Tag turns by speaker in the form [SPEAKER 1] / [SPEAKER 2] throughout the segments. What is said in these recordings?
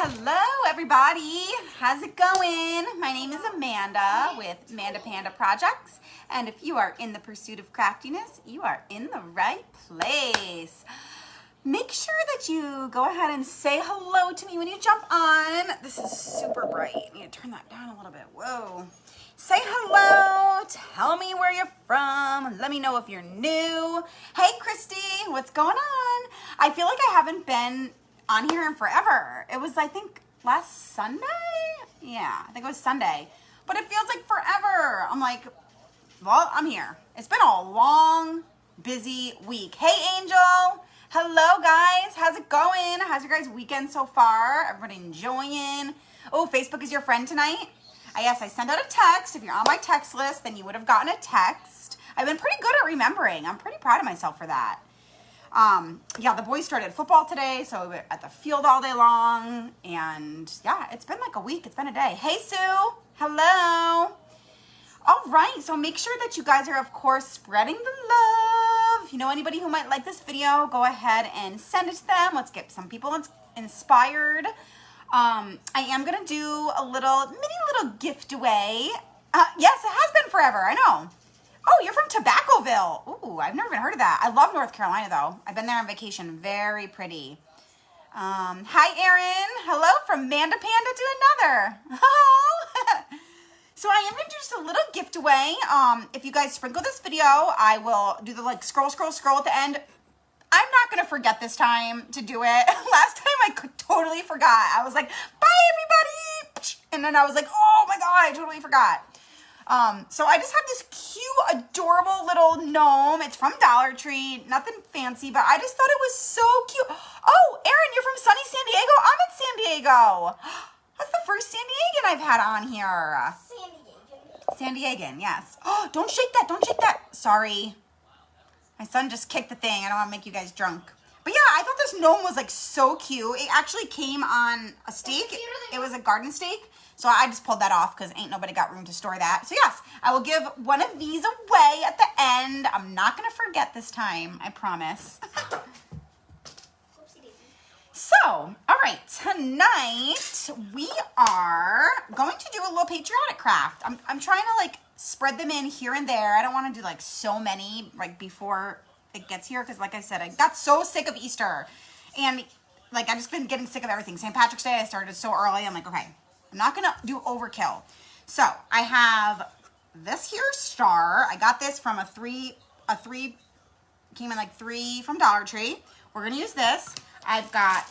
[SPEAKER 1] Hello everybody, how's it going? My name is Amanda with Amanda Panda Projects, and if you are in the pursuit of craftiness, you are in the right place. Make sure that you go ahead and say hello to me when you jump on. This is super bright. I need to turn that down a little bit. Whoa. Say hello, tell me where you're from, let me know if you're new. Hey Christy, what's going on? I feel like I haven't been on here in forever. It was, I think, last Sunday? Yeah, I think it was Sunday. But it feels like forever. I'm like, well, I'm here. It's been a long, busy week. Hey Angel, hello guys, how's it going? How's your guys' weekend so far? Everybody enjoying? Oh, Facebook is your friend tonight? Yes, I sent out a text. If you're on my text list, then you would have gotten a text. I've been pretty good at remembering. I'm pretty proud of myself for that. Yeah, the boys started football today, so we were at the field all day long, and yeah, it's been like a week. It's been a day. Hey, Sue. Hello. All right, so make sure that you guys are, of course, spreading the love. If you know anybody who might like this video, go ahead and send it to them. Let's get some people inspired. I am going to do a mini little gift away. Yes, it has been forever. I know. Oh, you're from Tobaccoville. Ooh, I've never even heard of that. I love North Carolina, though. I've been there on vacation. Very pretty. Hi, Erin. Hello from Manda Panda to another. Oh. So I am going to do just a little gift away. If you guys sprinkle this video, I will do the scroll at the end. I'm not going to forget this time to do it. Last time I totally forgot. I was like, bye, everybody. And then I was like, oh, my God, I totally forgot. So I just have this cute, adorable little gnome. It's from Dollar Tree. Nothing fancy, but I just thought it was so cute. Oh, Erin, you're from sunny San Diego? I'm in San Diego. That's the first San Diegan I've had on here. San Diegan, yes. Oh, don't shake that. Don't shake that. Sorry. My son just kicked the thing. I don't want to make you guys drunk. But yeah, I thought this gnome was so cute. It actually came on a stake. It was a garden stake. So I just pulled that off because ain't nobody got room to store that. So yes, I will give one of these away at the end. I'm not going to forget this time. I promise. So, all right, tonight we are going to do a little patriotic craft. I'm trying to spread them in here and there. I don't want to do so many before it gets here because like I said, I got so sick of Easter and I just been getting sick of everything. St. Patrick's Day, I started so early. I'm like, okay, I'm not going to do overkill. So I have this here star. I got this from came in 3 from Dollar Tree. We're going to use this. I've got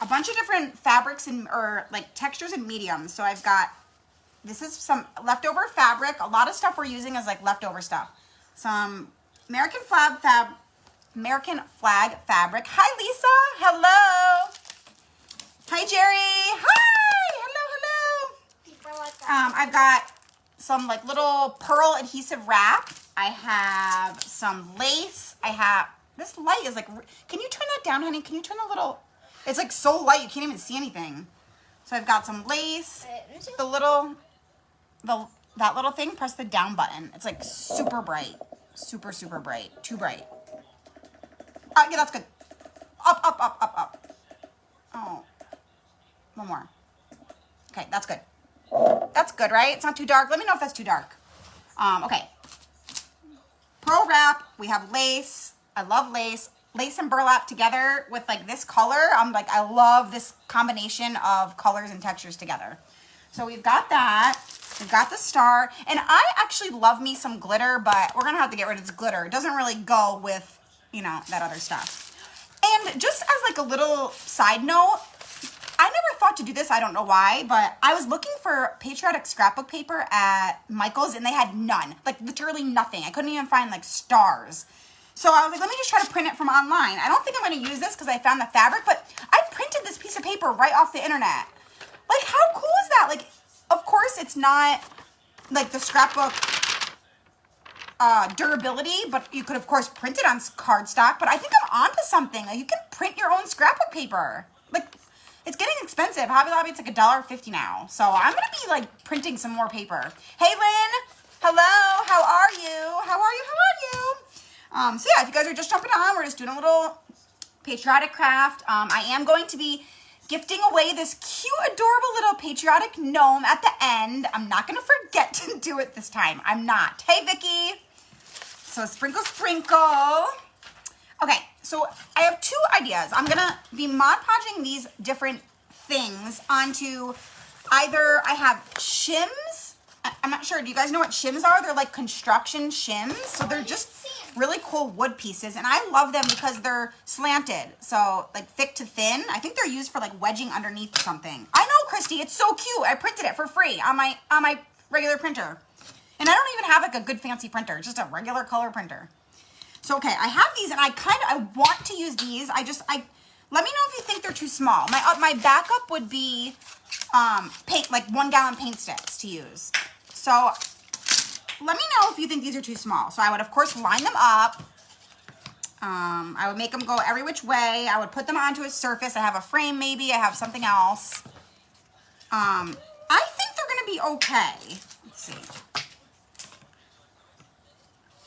[SPEAKER 1] a bunch of different fabrics or textures and mediums. So I've got, this is some leftover fabric. A lot of stuff we're using is leftover stuff. Some American flag fabric. Hi, Lisa. Hello. Hi, Jerry. Hi. Hello. I've got some little pearl adhesive wrap. I have some lace. I have, this light is can you turn that down, honey? Can you turn a little, it's so light you can't even see anything. So I've got some lace, that little thing, press the down button. It's super bright, super bright, too bright. Yeah, that's good. Up. Oh, one more. Okay, that's good. That's good, right? It's not too dark. Let me know if that's too dark. Okay. Pearl wrap. We have lace. I love lace. Lace and burlap together with this color. I love this combination of colors and textures together. So we've got that. We've got the star. And I actually love me some glitter, but we're going to have to get rid of this glitter. It doesn't really go with, that other stuff. And just as a little side note, I never thought to do this. I don't know why, but I was looking for patriotic scrapbook paper at Michael's and they had none. Literally nothing. I couldn't even find stars. So I was like, let me just try to print it from online. I don't think I'm going to use this because I found the fabric, but I printed this piece of paper right off the internet. How cool is that? Of course, it's not the scrapbook durability, but you could, of course, print it on cardstock. But I think I'm onto something. You can print your own scrapbook paper. It's getting expensive. Hobby Lobby, it's $1.50 now. So I'm going to be printing some more paper. Hey, Lynn. Hello. How are you? So yeah, if you guys are just jumping on, we're just doing a little patriotic craft. I am going to be gifting away this cute, adorable little patriotic gnome at the end. I'm not gonna forget to do it this time. I'm not. Hey, Vicky. So sprinkle, sprinkle. Okay, so I have two ideas. I'm gonna be Mod Podging these different things onto either, I have shims. I'm not sure, do you guys know what shims are? They're like construction shims. So they're just really cool wood pieces, and I love them because they're slanted. So like thick to thin. I think they're used for like wedging underneath something. I know, Christy, it's so cute. I printed it for free on my regular printer. And I don't even have like a good fancy printer, just a regular color printer. So, okay, I have these, and I want to use these. Let me know if you think they're too small. My backup would be paint, like 1 gallon paint sticks to use. So let me know if you think these are too small. So I would, of course, line them up. I would make them go every which way. I would put them onto a surface. I have a frame maybe. I have something else. I think they're going to be okay. Let's see.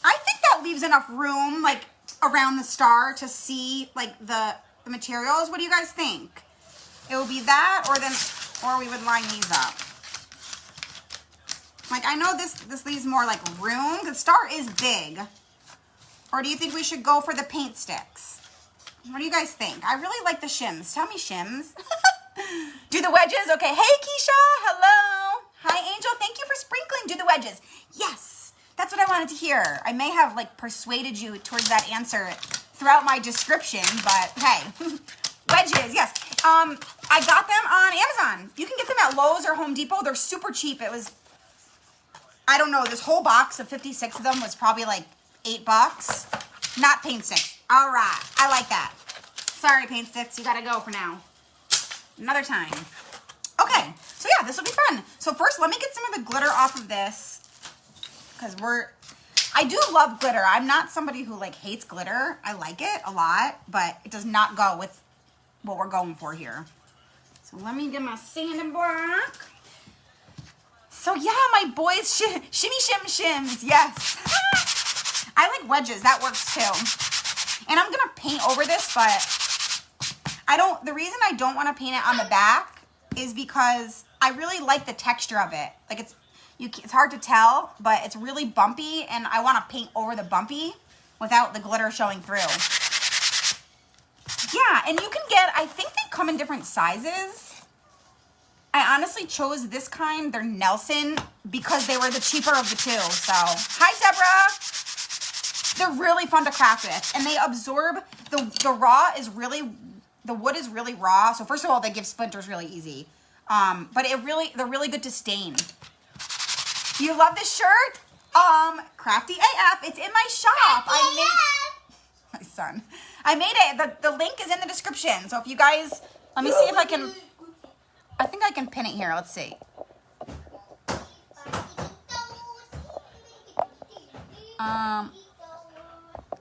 [SPEAKER 1] I think that leaves enough room, like, around the star to see, like, the materials. What do you guys think? It will be that, or we would line these up. Like, I know this leaves more, like, room. The star is big. Or do you think we should go for the paint sticks? What do you guys think? I really like the shims. Tell me, shims. Do the wedges? Okay. Hey, Keisha. Hello. Hi, Angel. Thank you for sprinkling. Do the wedges. Yes. That's what I wanted to hear. I may have, like, persuaded you towards that answer throughout my description, but hey. Wedges, yes. I got them on Amazon. You can get them at Lowe's or Home Depot. They're super cheap. It was, I don't know, this whole box of 56 of them was probably like $8. Not paint sticks. All right. I like that. Sorry, paint sticks. You got to go for now. Another time. Okay. So, yeah, this will be fun. So, first, let me get some of the glitter off of this. Because I do love glitter. I'm not somebody who like hates glitter. I like it a lot, but it does not go with what we're going for here. So let me get my sanding block. So yeah, my boys, shimmy shim shims, yes. I like wedges, that works too. And I'm gonna paint over this, but the reason I don't wanna paint it on the back is because I really like the texture of it. Like it's hard to tell, but it's really bumpy, and I want to paint over the bumpy without the glitter showing through. Yeah, and you can get, I think they come in different sizes. I honestly chose this kind, they're Nelson, because they were the cheaper of the two. So, hi Deborah! They're really fun to craft with, and they absorb, the wood is really raw. So first of all, they give splinters really easy. But they're really good to stain. You love this shirt? Crafty AF. It's in my shop. My son. I made it. The link is in the description. So if you guys, let me see if I can. I think I can pin it here. Let's see.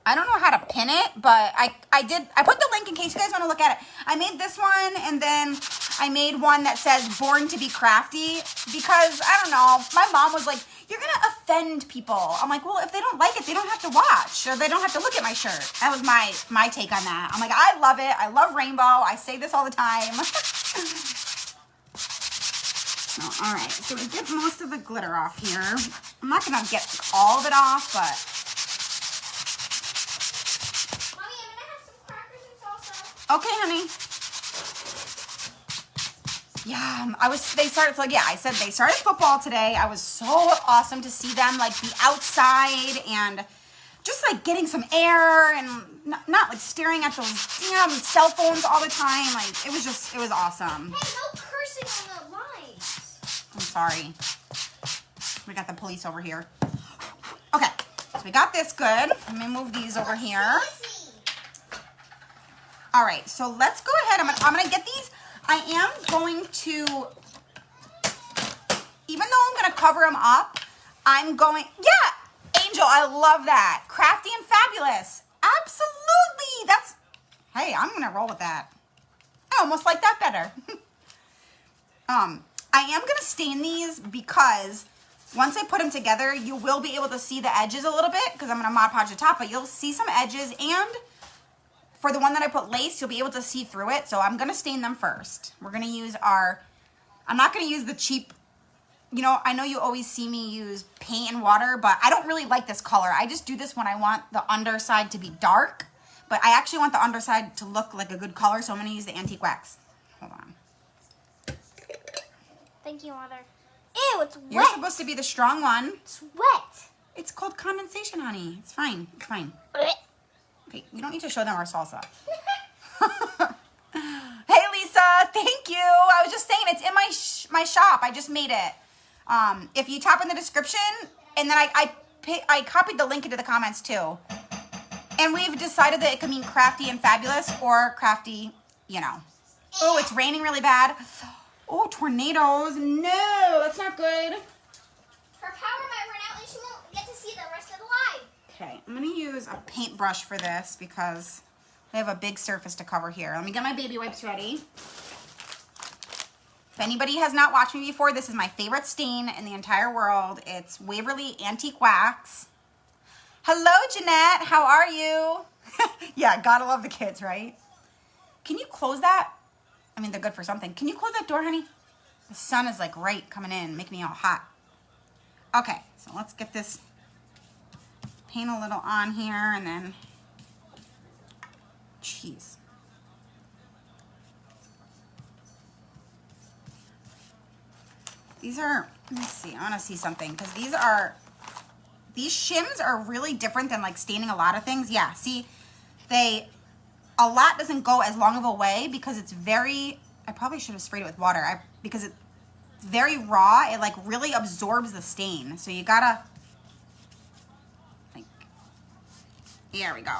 [SPEAKER 1] I don't know how to pin it, but I put the link in case you guys want to look at it. I made this one, and then I made one that says Born to be Crafty, because, I don't know, my mom was like, you're going to offend people. I'm like, well, if they don't like it, they don't have to watch, or they don't have to look at my shirt. That was my take on that. I'm like, I love it. I love rainbow. I say this all the time. All right, so we get most of the glitter off here. I'm not going to get all of it off, but... Okay, honey. Yeah, I said they started football today. I was so awesome to see them like be outside and just like getting some air and not like staring at those damn cell phones all the time. Like it was awesome.
[SPEAKER 2] Hey, no cursing on the lines.
[SPEAKER 1] I'm sorry. We got the police over here. Okay, so we got this good. Let me move these over here. All right, so let's go ahead. I'm gonna get these. I am going to, even though I'm gonna cover them up, yeah, Angel, I love that. Crafty and fabulous. Absolutely. Hey, I'm gonna roll with that. I almost like that better. I am gonna stain these because once I put them together, you will be able to see the edges a little bit because I'm gonna Mod Podge the top, but you'll see some edges, and for the one that I put lace, you'll be able to see through it. So I'm going to stain them first. We're going to use I'm not going to use the cheap, you know, I know you always see me use paint and water, but I don't really like this color. I just do this when I want the underside to be dark, but I actually want the underside to look like a good color, so I'm going to use the antique wax. Hold on.
[SPEAKER 2] Thank you, Mother. Ew, it's wet.
[SPEAKER 1] You're supposed to be the strong one.
[SPEAKER 2] It's wet.
[SPEAKER 1] It's called condensation, honey. It's fine. It's fine. Okay, we don't need to show them our salsa. Hey, Lisa. Thank you. I was just saying it's in my shop. I just made it. If you tap in the description, and then I copied the link into the comments too. And we've decided that it could mean crafty and fabulous or crafty, you know. Oh, it's raining really bad. Oh, tornadoes. No, that's not good.
[SPEAKER 2] Her power might run out and she won't get to see the rest of the live.
[SPEAKER 1] Okay, I'm going to use a paintbrush for this because I have a big surface to cover here. Let me get my baby wipes ready. If anybody has not watched me before, this is my favorite stain in the entire world. It's Waverly Antique Wax. Hello, Jeanette. How are you? Yeah, gotta love the kids, right? Can you close that? I mean, they're good for something. Can you close that door, honey? The sun is like right coming in, making me all hot. Okay, so let's get this paint a little on here and then, jeez. These are, let me see, I want to see something because these shims are really different than like staining a lot of things. Yeah, see, a lot doesn't go as long of a way because it's very, I probably should have sprayed it with water because it's very raw. It like really absorbs the stain. So you gotta, like, there we go.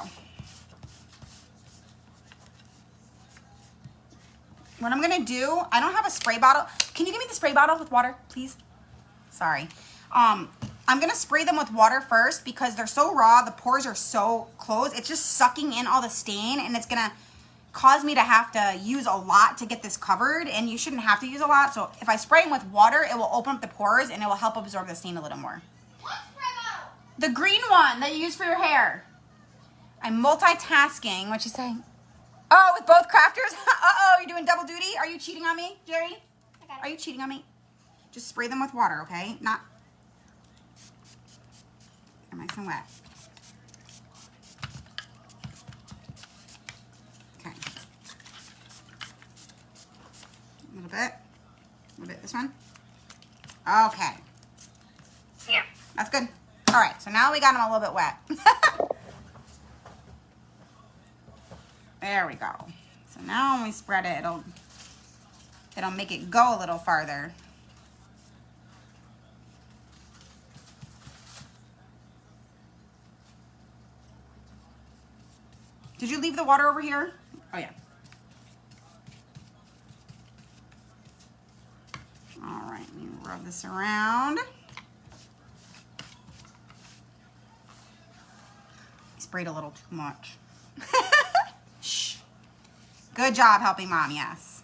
[SPEAKER 1] What I'm gonna do, I don't have a spray bottle. Can you give me the spray bottle with water, please? Sorry. I'm gonna spray them with water first because they're so raw, the pores are so closed, it's just sucking in all the stain and it's gonna cause me to have to use a lot to get this covered, and you shouldn't have to use a lot. So if I spray them with water, it will open up the pores and it will help absorb the stain a little more.
[SPEAKER 2] What spray bottle?
[SPEAKER 1] The green one that you use for your hair. I'm multitasking. What you saying? Oh, with both crafters? Uh-oh, you're doing double duty? Are you cheating on me, Jerry?
[SPEAKER 2] I got it.
[SPEAKER 1] Are you cheating on me? Just spray them with water, okay? Not... They're nice and wet. Okay. A little bit this one. Okay.
[SPEAKER 2] Yeah.
[SPEAKER 1] That's good. All right, so now we got them a little bit wet. There we go. So now when we spread it, it'll make it go a little farther. Did you leave the water over here? Oh, yeah. All right, let me rub this around. I sprayed a little too much. Shh. Good job helping Mom, yes.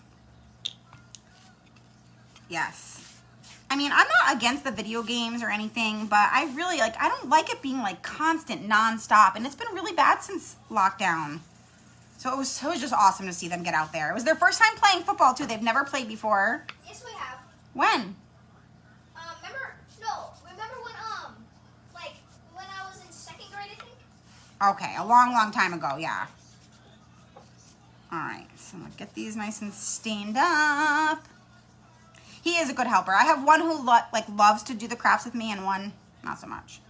[SPEAKER 1] Yes. I mean, I'm not against the video games or anything, but I really, like, I don't like it being, like, constant, nonstop. And it's been really bad since lockdown. So it was just awesome to see them get out there. It was their first time playing football, too. They've never played before.
[SPEAKER 2] Yes, we have.
[SPEAKER 1] When?
[SPEAKER 2] Remember when, like, when I was in 2nd grade, I think?
[SPEAKER 1] Okay, a long, long time ago, yeah. All right, so I'm gonna get these nice and stained up. He is a good helper. I have one who loves to do the crafts with me and one not so much.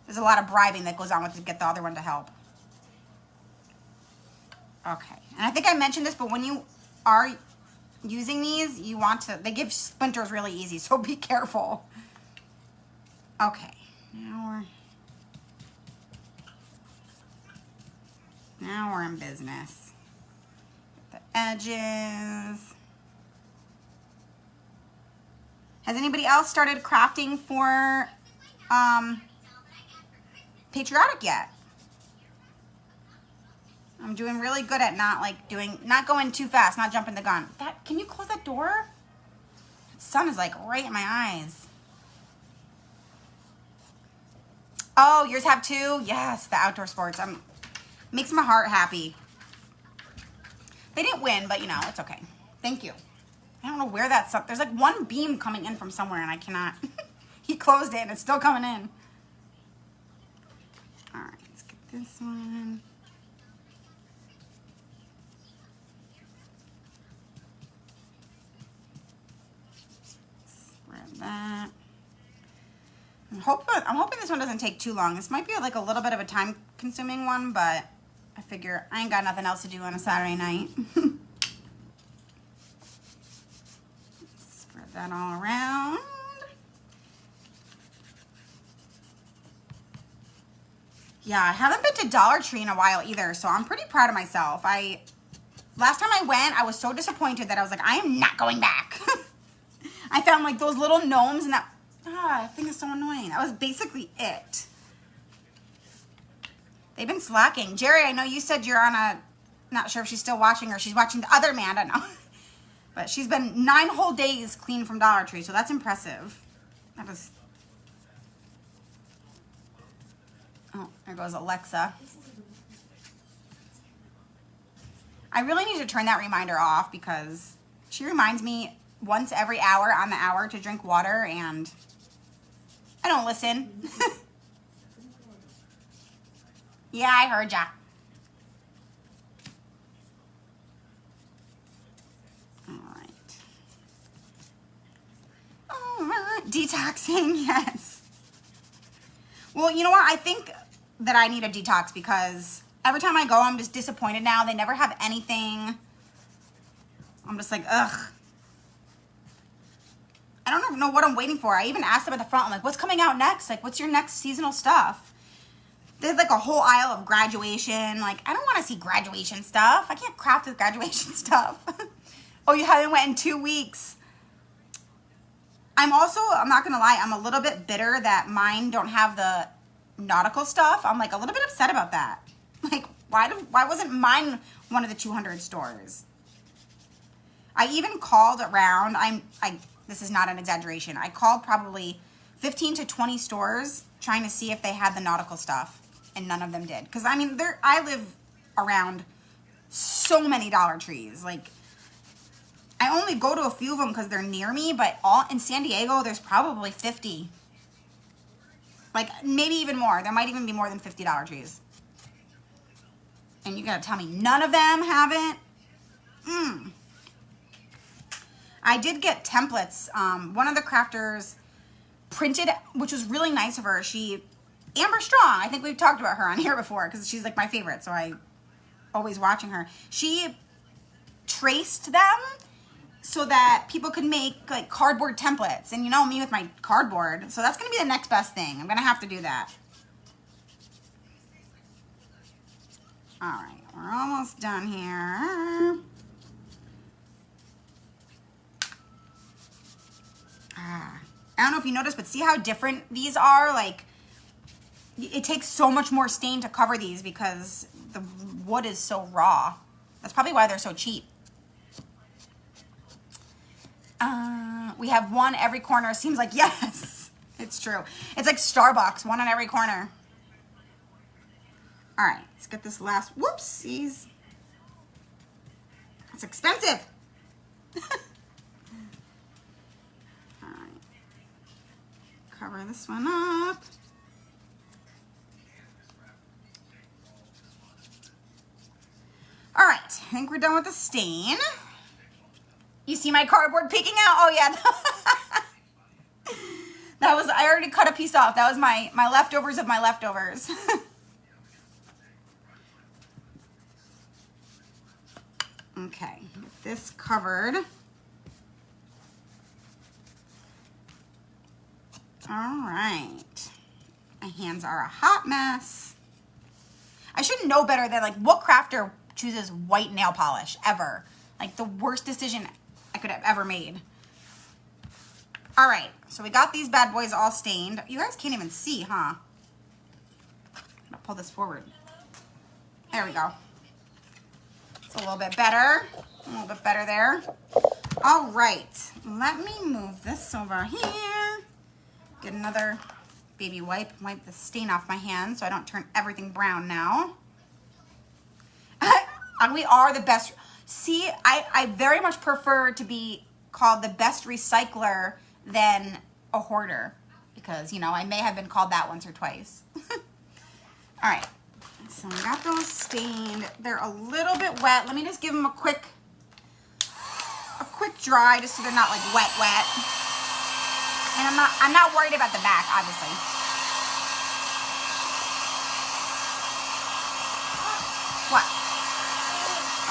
[SPEAKER 1] There's a lot of bribing that goes on with to get the other one to help. Okay, and I think I mentioned this, but when you are using these, they give splinters really easy, so be careful. Okay, now we're in business. The edges. Has anybody else started crafting for Patriotic yet? I'm doing really good at not going too fast, not jumping the gun. Can you close that door? The sun is like right in my eyes. Oh, yours have too? Yes, the outdoor sports. Makes my heart happy. They didn't win, but you know, it's okay. Thank you. I don't know where that's up. There's like one beam coming in from somewhere and I cannot. He closed it and it's still coming in. All right, let's get this one. Spread that. I'm hoping this one doesn't take too long. This might be like a little bit of a time-consuming one, but I figure I ain't got nothing else to do on a Saturday night. Spread that all around. Yeah, I haven't been to Dollar Tree in a while either, so I'm pretty proud of myself. Last time I went, I was so disappointed that I was like, I am not going back. I found like those little gnomes and that thing is so annoying. That was basically it. They've been slacking. Jerry, I know you said you're on a, not sure if she's still watching or she's watching the other man, I don't know. But she's been 9 whole days clean from Dollar Tree, so that's impressive. That was, oh, there goes Alexa. I really need to turn that reminder off because she reminds me once every hour on the hour to drink water and I don't listen. Yeah, I heard ya. All right, detoxing, yes. Well, you know what? I think that I need a detox because every time I go, I'm just disappointed now. They never have anything. I'm just like, ugh. I don't know what I'm waiting for. I even asked them at the front, I'm like, what's coming out next? Like, what's your next seasonal stuff? They have like a whole aisle of graduation. Like, I don't want to see graduation stuff. I can't craft with graduation stuff. Oh, you haven't went in 2 weeks. I'm not going to lie, I'm a little bit bitter that mine don't have the nautical stuff. I'm like a little bit upset about that. Like, why wasn't mine one of the 200 stores? I even called around. This is not an exaggeration. I called probably 15 to 20 stores trying to see if they had the nautical stuff, and none of them did. Because, I mean, I live around so many Dollar Trees. Like, I only go to a few of them because they're near me, but in San Diego, there's probably 50. Like, maybe even more. There might even be more than 50 Dollar Trees. And you gotta tell me none of them have it? I did get templates. One of the crafters printed, which was really nice of her. Amber Strong, I think we've talked about her on here before because she's like my favorite, so I always watching her. She traced them so that people could make like cardboard templates. And you know me with my cardboard, so that's gonna be the next best thing. I'm gonna have to do that. All right, we're almost done here. I don't know if you noticed, but see how different these are? Like, it takes so much more stain to cover these because the wood is so raw. That's probably why they're so cheap. We have one every corner. Seems like, yes, it's true. It's like Starbucks, one on every corner. All right, let's get this last, whoopsies. It's expensive. All right, cover this one up. All right, I think we're done with the stain. You see my cardboard peeking out? Oh yeah. That was, I already cut a piece off. That was my leftovers of my leftovers. Okay, get this covered. All right. My hands are a hot mess. I should know better than, like, what crafter chooses white nail polish ever? Like, the worst decision I could have ever made. All right, so we got these bad boys all stained. You guys can't even see, huh? I'm gonna pull this forward. There we go. It's a little bit better. A little bit better there. All right, let me move this over here. Get another baby wipe. Wipe the stain off my hand so I don't turn everything brown now. And we are the best. See, I very much prefer to be called the best recycler than a hoarder. Because, you know, I may have been called that once or twice. All right. So we got those stained. They're a little bit wet. Let me just give them a quick dry just so they're not like wet. And I'm not worried about the back, obviously. What?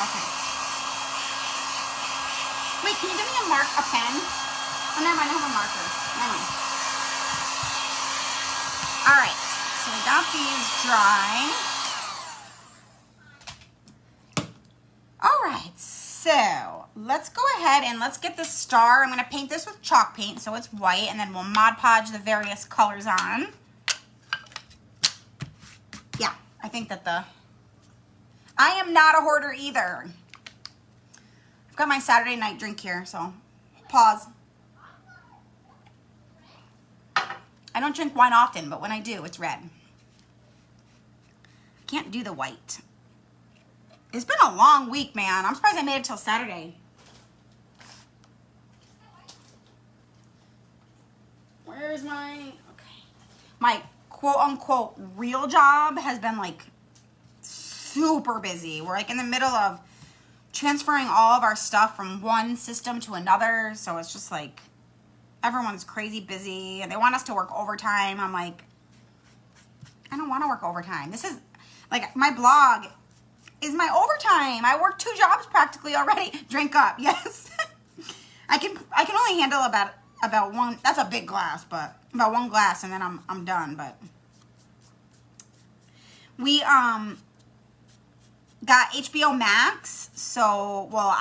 [SPEAKER 1] Okay. Wait, can you give me a pen? Oh, never mind, I have a marker. Never mind. All right, so we got these dry. All right, so let's go ahead and let's get the star. I'm gonna paint this with chalk paint so it's white, and then we'll Mod Podge the various colors on. Yeah, I think that I am not a hoarder either. I've got my Saturday night drink here, so pause. I don't drink wine often, but when I do, it's red. I can't do the white. It's been a long week, man. I'm surprised I made it till Saturday. Where's my quote-unquote real job has been like super busy. We're like in the middle of transferring all of our stuff from one system to another. So it's just like everyone's crazy busy and they want us to work overtime. I'm like, I don't want to work overtime. This is like my blog is my overtime. I work 2 jobs practically already. Drink up, yes. I can only handle about one. That's a big glass, but about 1 glass and then I'm done. But we got HBO Max. So well,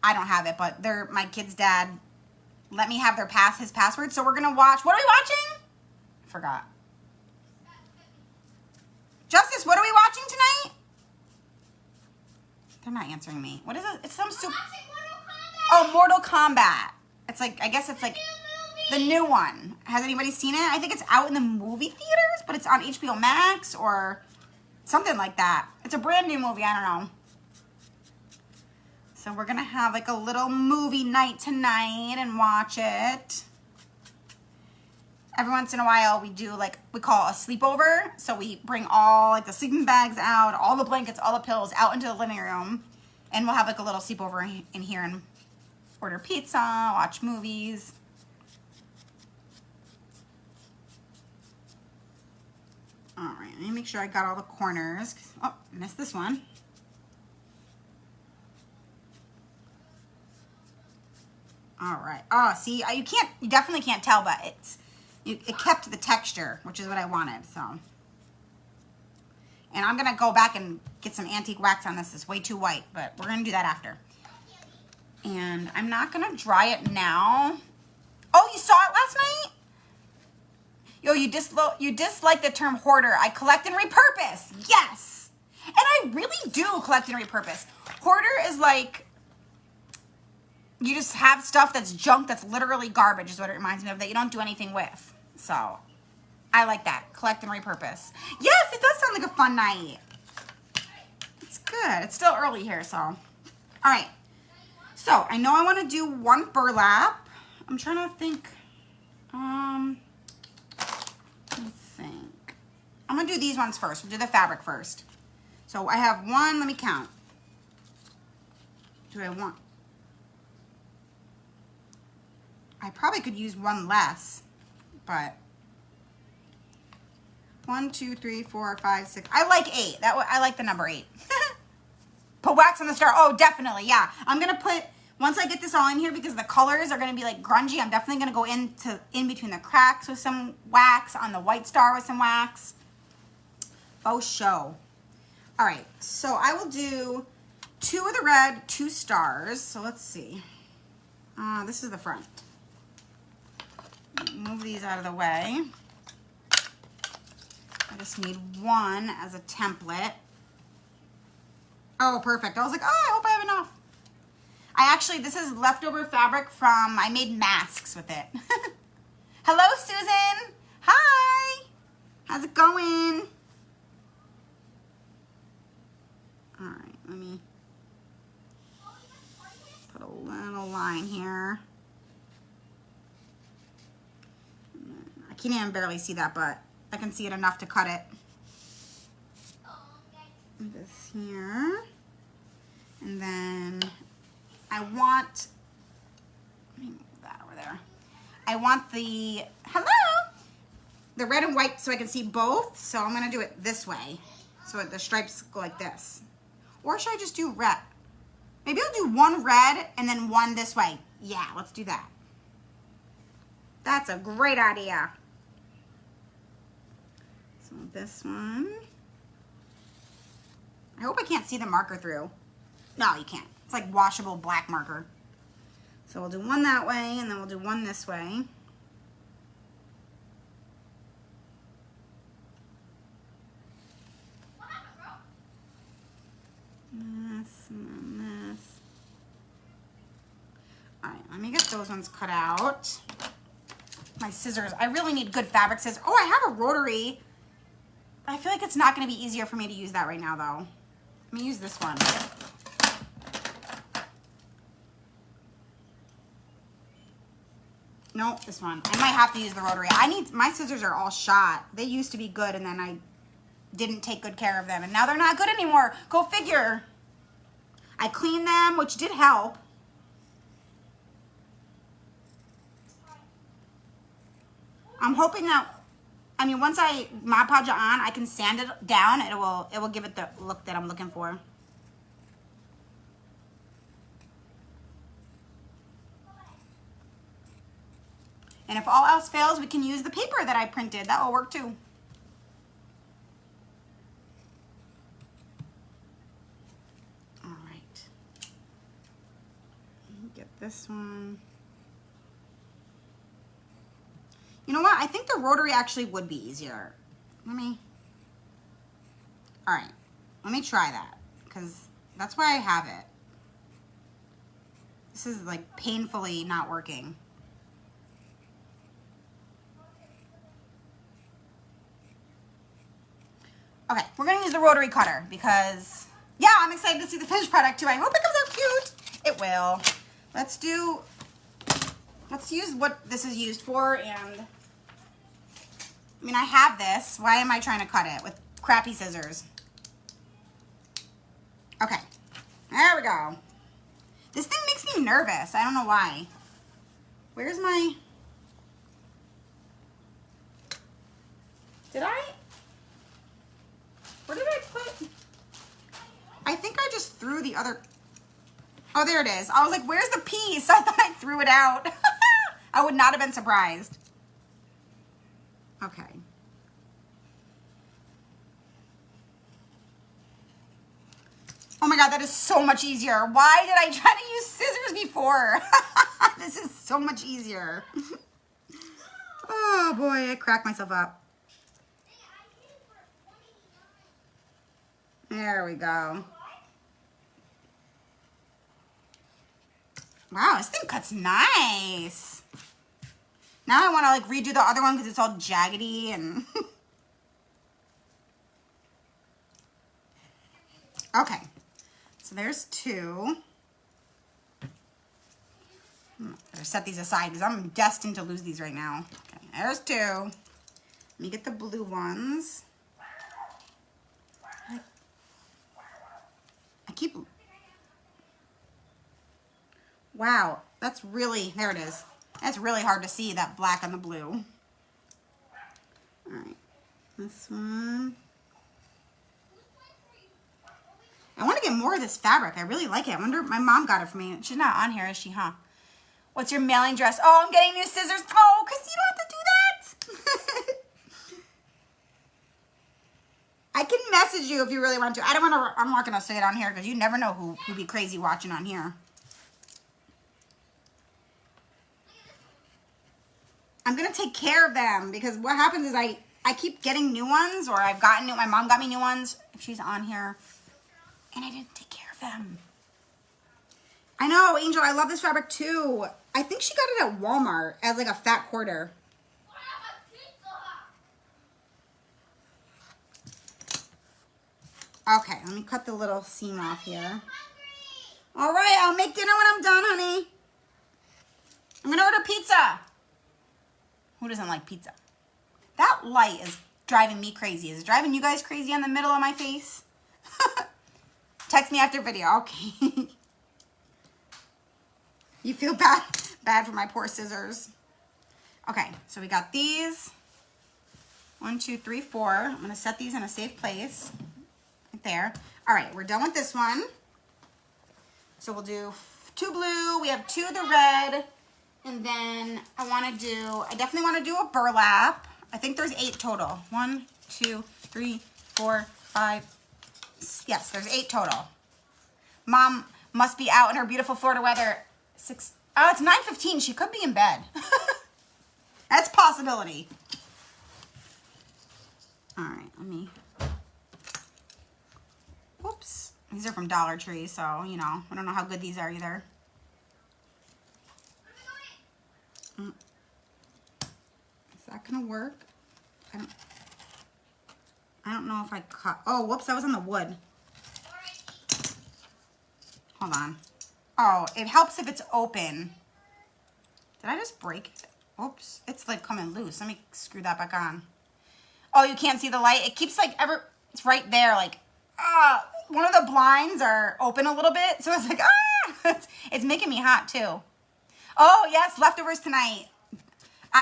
[SPEAKER 1] I don't have it, but my kid's dad let me have his password. So we're gonna watch. What are we watching? I forgot. Justice, what are we watching tonight? They're not answering me. What is it? It's some super. Oh, Mortal Kombat. It's like, I guess it's like the new one. Has anybody seen it? I think it's out in the movie theaters, but it's on HBO Max or something like that. It's a brand new movie. I don't know. So we're going to have like a little movie night tonight and watch it. Every once in a while we do like, we call a sleepover. So we bring all like the sleeping bags out, all the blankets, all the pillows out into the living room. And we'll have like a little sleepover in here and order pizza, watch movies. All right, let me make sure I got all the corners. Oh, missed this one. All right. Oh, see, you definitely can't tell, but it kept the texture, which is what I wanted, so. And I'm gonna go back and get some antique wax on this. It's way too white, but we're gonna do that after. And I'm not gonna dry it now. Oh, you saw it last night? Yo, you dislike the term hoarder. I collect and repurpose. Yes. And I really do collect and repurpose. Hoarder is like, you just have stuff that's junk, that's literally garbage is what it reminds me of, that you don't do anything with. So, I like that. Collect and repurpose. Yes, it does sound like a fun night. It's good. It's still early here, so. All right. So, I know I want to do 1 burlap. I'm trying to think. Let me think. I'm going to do these ones first. We'll do the fabric first. So, I have 1. Let me count. Do I want? I probably could use 1 less, but 1, 2, 3, 4, 5, 6. I like 8. I like the number 8. Put wax on the star. Oh, definitely. Yeah. I'm going to put, once I get this all in here, because the colors are going to be like grungy, I'm definitely going to go in between the cracks with some wax, on the white star with some wax. Faux show. All right. So I will do 2 of the red, 2 stars. So let's see. This is the front. Move these out of the way. I just need 1 as a template. Oh, perfect. I was like, oh, I hope I have enough. This is leftover fabric from, I made masks with it. Hello, Susan. Hi. How's it going? All right, let me a little line here. I can't even barely see that, but I can see it enough to cut it. This here. And then I want, let me move that over there. I want the, the red and white so I can see both. So I'm gonna do it this way. So the stripes go like this. Or should I just do red? Maybe I'll do one red and then one this way. Yeah, let's do that. That's a great idea. So this one. I hope I can't see the marker through. No, you can't. It's like washable black marker. So we'll do one that way and then we'll do one this way. This and then this. All right, let me get those ones cut out. My scissors. I really need good fabric scissors. Oh, I have a rotary. I feel like it's not going to be easier for me to use that right now, though. Let me use this one. Nope, this one. I might have to use the rotary. My scissors are all shot. They used to be good, and then I didn't take good care of them, and now they're not good anymore. Go figure. I cleaned them, which did help. I'm hoping that, I mean, once I Mod Podge it on, I can sand it down. It will give it the look that I'm looking for. And if all else fails, we can use the paper that I printed. That will work too. All right. Get this one. You know what? I think the rotary actually would be easier. All right. Let me try that because that's why I have it. This is like painfully not working. Okay, we're gonna use the rotary cutter because, yeah, I'm excited to see the finished product too. I hope it comes out cute. It will. Let's use what this is used for, and I mean, I have this. Why am I trying to cut it with crappy scissors? Okay, there we go. This thing makes me nervous. I don't know why. Where's my, where did I put? I think I just threw the other, oh, there it is. I was like, where's the piece? I thought I threw it out. I would not have been surprised. Okay. Oh my God, that is so much easier. Why did I try to use scissors before? This is so much easier. Oh boy, I cracked myself up. There we go. Wow, this thing cuts nice. Now I want to like redo the other one because it's all jaggedy and okay, so there's two. Better set these aside because I'm destined to lose these right now. Okay, there's two. Let me get the blue ones. I keep, wow, that's really, there it is. That's really hard to see, that black on the blue. All right, this one. I want to get more of this fabric. I really like it. I wonder if my mom got it for me. She's not on here, is she, huh? What's your mailing address? Oh, I'm getting new scissors. Oh, because you don't have to do that. I can message you if you really want to. I'm not going to say it on here because you never know who'd be crazy watching on here. I'm going to take care of them because what happens is I keep getting new ones, or I've gotten new, my mom got me new ones if she's on here, and I didn't take care of them. I know, Angel, I love this fabric too. I think she got it at Walmart as like a fat quarter. Okay, let me cut the little seam off here. All right, I'll make dinner when I'm done, honey. I'm gonna order pizza. Who doesn't like pizza? That light is driving me crazy. Is it driving you guys crazy on the middle of my face? Text me after video. Okay. You feel bad for my poor scissors. Okay, so we got these. 1, 2, 3, 4. I'm gonna set these in a safe place. Right there. All right, we're done with this one. So we'll do 2 blue. We have 2 of the red. And then I definitely want to do a burlap. I think there's 8 total. 1, 2, 3, 4, 5. Yes, there's 8 total. Mom must be out in her beautiful Florida weather. It's 9:15. She could be in bed. That's a possibility. All right, let me. Oops. These are from Dollar Tree, so, you know, I don't know how good these are either. Is that gonna work? I don't know if I cut. Oh, whoops, that was on the wood. Hold on. Oh, it helps if it's open. Did I just break it? Oops, it's like coming loose. Let me screw that back on. Oh, you can't see the light? It keeps like it's right there, like, one of the blinds are open a little bit, so it's like, it's making me hot too. Oh, yes, leftovers tonight.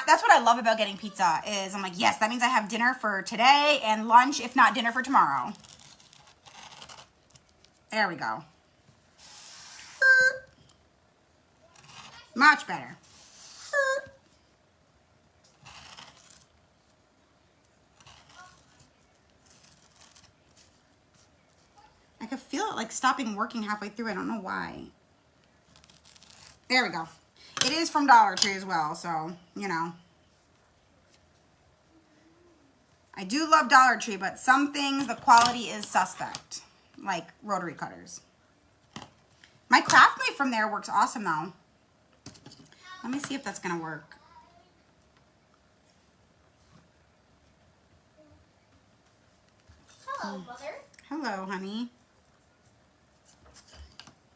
[SPEAKER 1] That's what I love about getting pizza is I'm like, yes, that means I have dinner for today and lunch, if not dinner for tomorrow. There we go. Much better. I could feel it like stopping working halfway through. I don't know why. There we go. It is from Dollar Tree as well, so, you know. I do love Dollar Tree, but some things, the quality is suspect, like rotary cutters. My craft knife from there works awesome, though. Let me see if that's going to work.
[SPEAKER 2] Hello, Mother.
[SPEAKER 1] Hello, honey.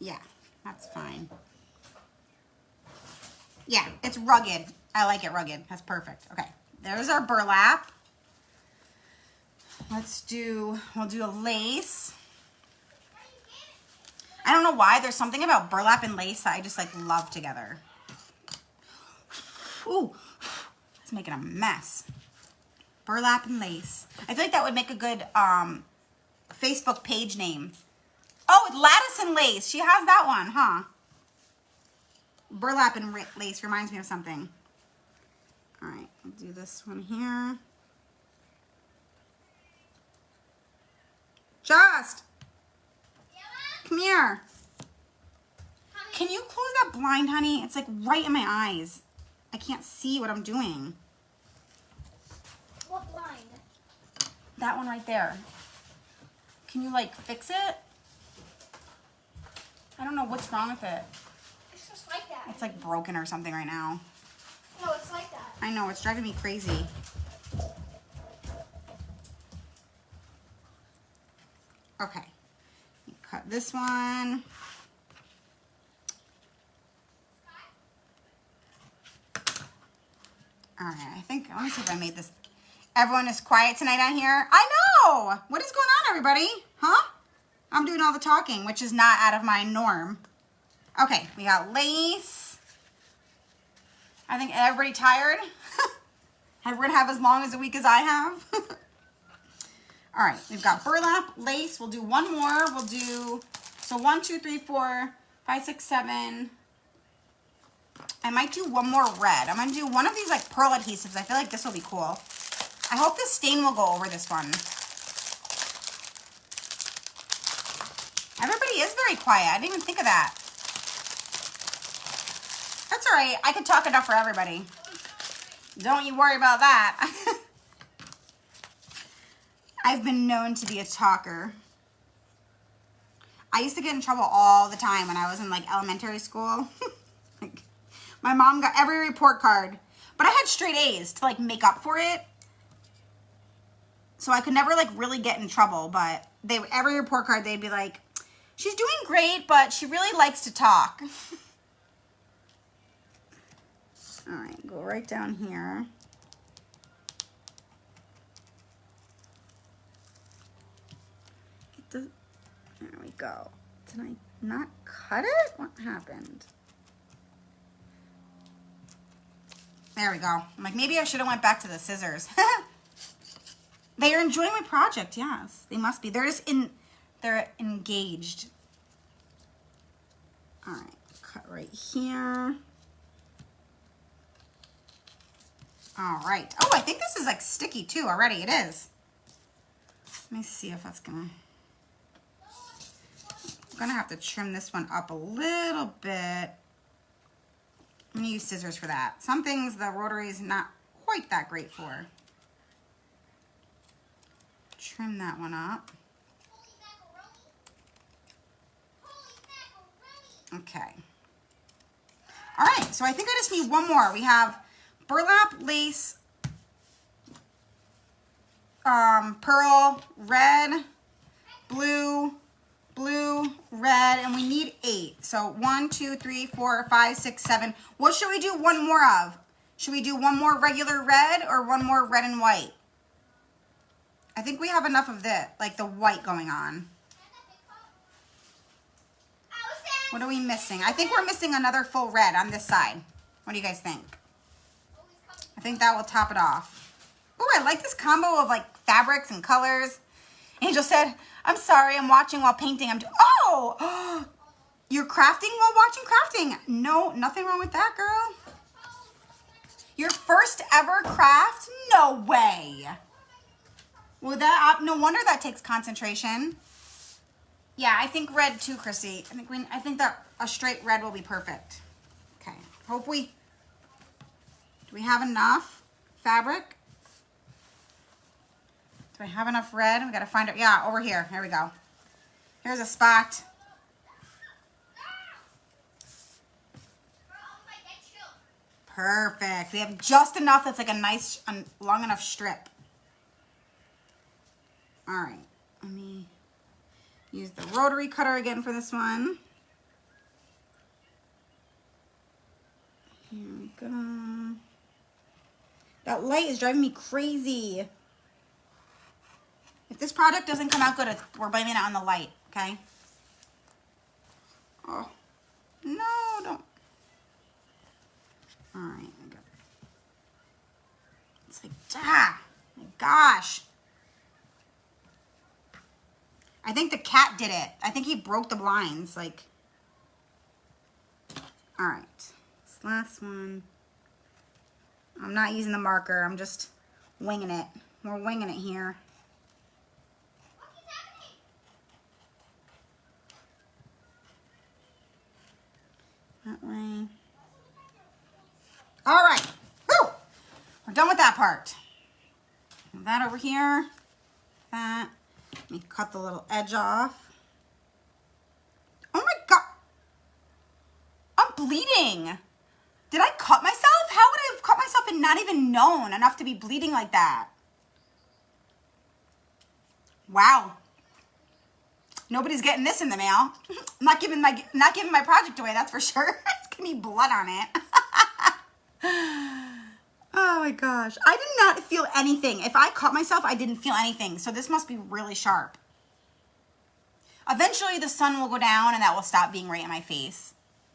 [SPEAKER 1] Yeah, that's fine. Yeah, it's rugged. I like it rugged. That's perfect. Okay, there's our burlap. We'll do a lace. I don't know why. There's something about burlap and lace that I just like love together. Ooh, it's making a mess. Burlap and lace. I feel like that would make a good Facebook page name. Oh, lattice and lace. She has that one, huh? Burlap and lace reminds me of something. All right, I'll do this one here. Just come here. Can you close that blind, honey? It's like right in my eyes. I can't see what I'm doing.
[SPEAKER 2] What blind?
[SPEAKER 1] That one right there. Can you like fix it? I don't know what's wrong with it.
[SPEAKER 2] It's just like that.
[SPEAKER 1] It's like broken or something right now.
[SPEAKER 2] No, it's like that.
[SPEAKER 1] I know, it's driving me crazy. Okay, cut this one. All right, I think, let me see if I made this. Everyone is quiet tonight on here. I know! What is going on, everybody? Huh? I'm doing all the talking, which is not out of my norm. Okay, we got lace. I think everybody tired? Everyone have as long as a week as I have? All right, we've got burlap, lace. We'll do one more. We'll do, so 1, 2, 3, 4, 5, 6, 7. I might do one more red. I'm gonna do one of these like pearl adhesives. I feel like this will be cool. I hope the stain will go over this one. Everybody is very quiet. I didn't even think of that. That's all right. I could talk enough for everybody. Don't you worry about that. I've been known to be a talker. I used to get in trouble all the time when I was in like elementary school. Like, my mom got every report card, but I had straight A's to like make up for it. So I could never like really get in trouble, but every report card they'd be like, she's doing great, but she really likes to talk. All right, go right down here. There we go. Did I not cut it? What happened? There we go. I'm like, maybe I should have went back to the scissors. They are enjoying my project, yes. They must be. They're engaged. All right, cut right here. All right. Oh, I think this is like sticky too already. It is. Let me see if that's gonna... I'm gonna have to trim this one up a little bit. I'm gonna use scissors for that. Some things the rotary is not quite that great for. Trim that one up. Okay. All right, so I think I just need one more. We have burlap, lace, pearl, red, blue, red, and we need 8. So 1, 2, 3, 4, 5, 6, 7. What should we do one more of? Should we do one more regular red or one more red and white? I think we have enough of this, like the white going on. What are we missing? I think we're missing another full red on this side. What do you guys think? I think that will top it off. Oh, I like this combo of like fabrics and colors. Angel said, I'm sorry, I'm watching while painting. Oh, you're crafting while watching crafting. No, nothing wrong with that, girl. Your first ever craft? No way. Well, no wonder that takes concentration. Yeah, I think red too, Chrissy. I think that a straight red will be perfect. Okay, do we have enough fabric? Do I have enough red? We gotta find it. Yeah, over here. Here we go. Here's a spot. Perfect. We have just enough that's like a nice, long enough strip. All right, let me use the rotary cutter again for this one. Here we go. That light is driving me crazy. If this project doesn't come out good, we're blaming it on the light, okay? Oh, no, don't. All right, it's like, my gosh. I think the cat did it. I think he broke the blinds, like. All right, this last one. I'm not using the marker, I'm just winging it. We're winging it here. That way. All right, whew. We're done with that part. That over here, that. Let me cut the little edge off. Oh my God. I'm bleeding. Did I cut myself? How would I have cut myself and not even known enough to be bleeding like that? Wow. Nobody's getting this in the mail. I'm not giving my project away, that's for sure. It's gonna be blood on it. Oh my gosh. I did not feel anything. If I cut myself, I didn't feel anything. So this must be really sharp. Eventually the sun will go down and that will stop being right in my face.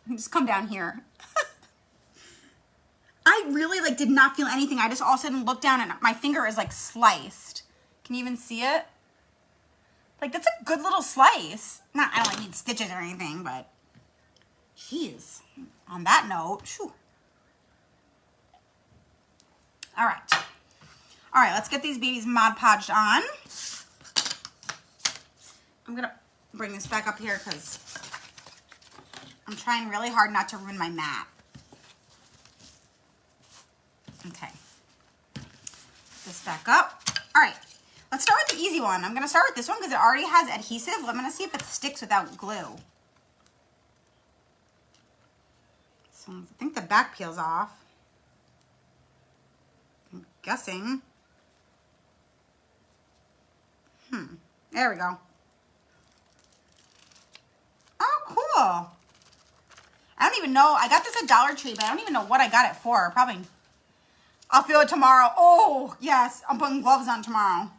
[SPEAKER 1] Just come down here. I really did not feel anything. I just all of a sudden looked down and my finger is like sliced. Can you even see it? Like that's a good little slice. I don't need stitches or anything, but jeez. On that note, shoo. All right, let's get these babies Mod Podged on. I'm gonna bring this back up here because I'm trying really hard not to ruin my mat. Okay, this back up. All right, let's start with the easy one. I'm gonna start with this one because it already has adhesive. I'm gonna see if it sticks without glue. So I think the back peels off. I'm guessing. There we go. Oh, cool. I don't even know. I got this at Dollar Tree, but I don't even know what I got it for. Probably, I'll feel it tomorrow. Oh, yes. I'm putting gloves on tomorrow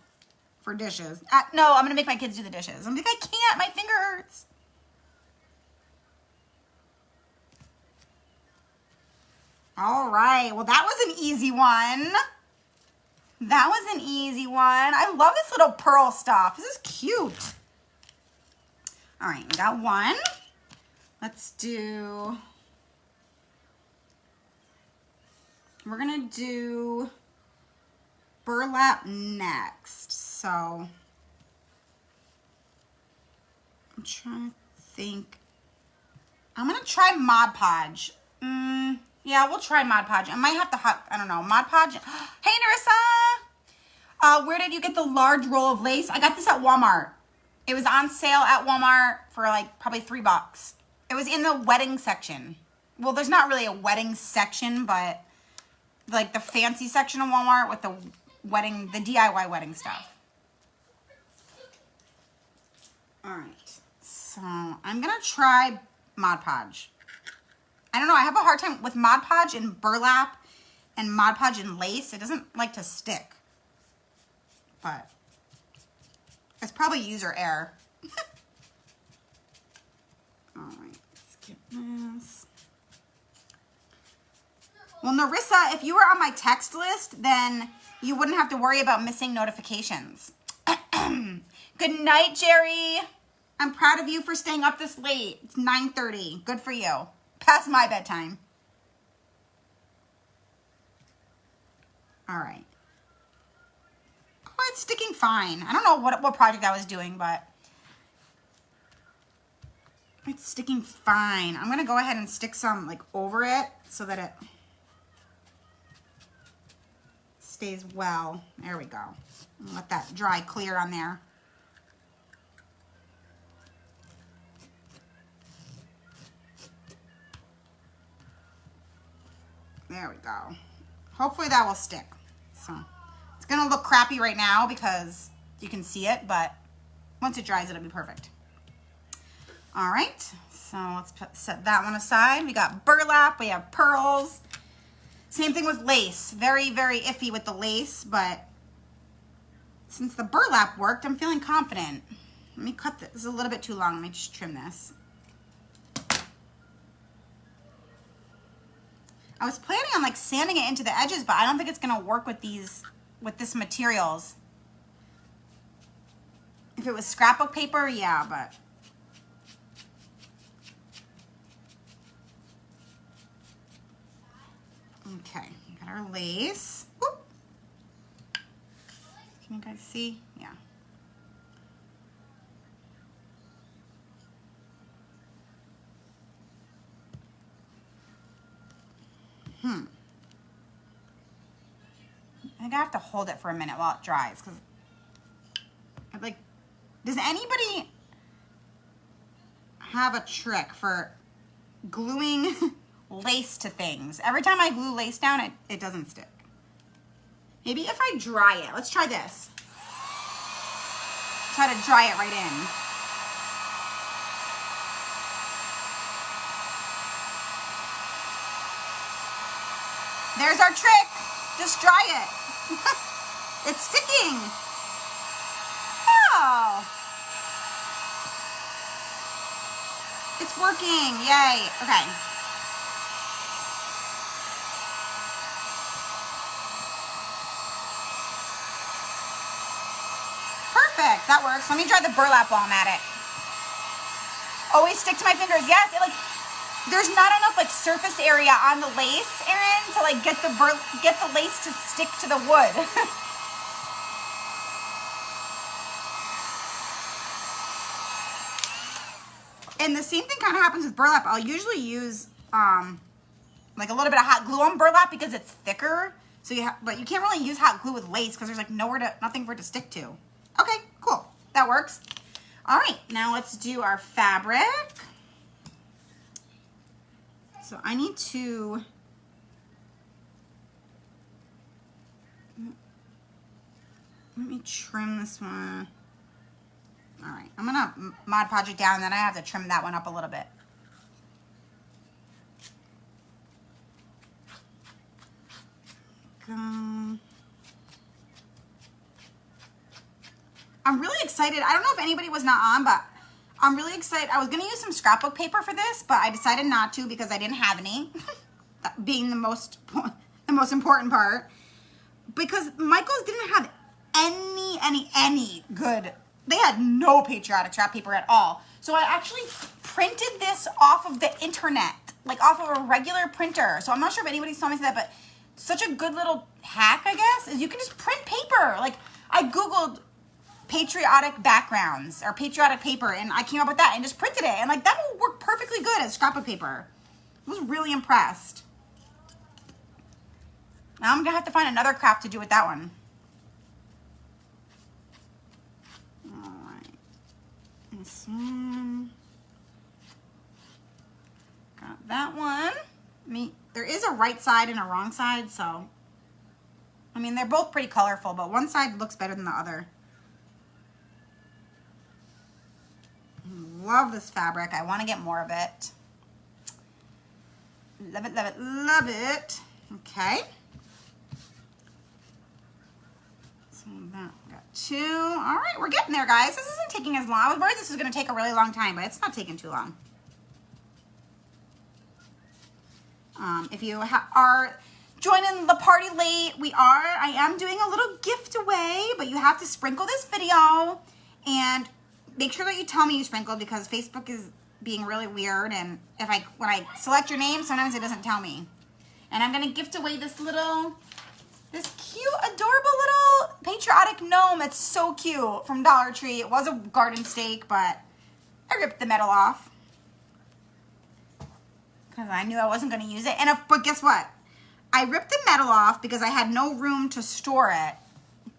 [SPEAKER 1] for dishes. No, I'm going to make my kids do the dishes. I'm like, I can't. My finger hurts. All right. Well, that was an easy one. That was an easy one. I love this little pearl stuff. This is cute. All right. We got one. Let's do... We're going to do burlap next. So I'm trying to think. I'm going to try Mod Podge. Yeah, we'll try Mod Podge. I might have to, I don't know, Mod Podge. Hey, Narissa. Where did you get the large roll of lace? I got this at Walmart. It was on sale at Walmart for like probably $3. It was in the wedding section. Well, there's not really a wedding section, but like the fancy section of Walmart with the wedding, the DIY wedding stuff. All right. So I'm going to try Mod Podge. I don't know. I have a hard time with Mod Podge and burlap and Mod Podge and lace. It doesn't like to stick. But it's probably user error. All right. Skip this. Well, Narissa, if you were on my text list, then you wouldn't have to worry about missing notifications. Good night, Jerry. I'm proud of you for staying up this late. It's 9:30. Good for you. Past my bedtime. All right. Oh, it's sticking fine. I don't know what project I was doing, but it's sticking fine. I'm going to go ahead and stick some like over it so that it stays well. There we go. Let that dry clear on there. There we go. Hopefully that will stick. So it's gonna look crappy right now because you can see it, but once it dries, it'll be perfect. All right, so let's set that one aside. We got burlap, we have pearls. Same thing with lace. Very, very iffy with the lace, but since the burlap worked, I'm feeling confident. Let me cut this. This is a little bit too long. Let me just trim this. I was planning on like sanding it into the edges, but I don't think it's gonna work with this materials. If it was scrapbook paper, yeah, but. Okay, we got our lace. Whoop. Can you guys see? Yeah. I think I have to hold it for a minute while it dries because like, does anybody have a trick for gluing lace to things? Every time I glue lace down, it doesn't stick. Maybe if I dry it. Let's try this. Try to dry it right in. There's our trick. Just dry it. It's sticking. Oh. It's working. Yay. Okay. Perfect. That works. Let me try the burlap while I'm at it. Always stick to my fingers. Yes. There's not enough like surface area on the lace, Erin, to like get the lace to stick to the wood. And the same thing kind of happens with burlap. I'll usually use like a little bit of hot glue on burlap because it's thicker. So but you can't really use hot glue with lace because there's like nothing for it to stick to. Okay, cool. That works. All right, now let's do our fabric. So I need to, let me trim this one. All right, I'm gonna Mod Podge it down and then I have to trim that one up a little bit. I'm really excited. I don't know if anybody was not on, but I'm really excited. I was going to use some scrapbook paper for this, but I decided not to because I didn't have any, that being the most important part. Because Michael's didn't have any good, they had no patriotic scrap paper at all. So I actually printed this off of the internet, like off of a regular printer. So I'm not sure if anybody saw me say that, but such a good little hack, I guess, is you can just print paper. Like I Googled patriotic backgrounds or patriotic paper and I came up with that and just printed it. And like that will work perfectly good as scrapbook paper. I was really impressed. Now I'm gonna have to find another craft to do with that one. All right, this one. Got that one. There is a right side and a wrong side, so I mean they're both pretty colorful, but one side looks better than the other. Love this fabric. I want to get more of it. Love it, love it, love it. Okay. So that got two. All right, we're getting there, guys. This isn't taking as long. I was worried this was going to take a really long time, but it's not taking too long. If you are joining the party late, I am doing a little gift away, but you have to sprinkle this video and make sure that you tell me you sprinkled because Facebook is being really weird, and when I select your name, sometimes it doesn't tell me. And I'm gonna gift away this cute, adorable little patriotic gnome. It's so cute from Dollar Tree. It was a garden stake, but I ripped the metal off because I knew I wasn't gonna use it. But guess what? I ripped the metal off because I had no room to store it.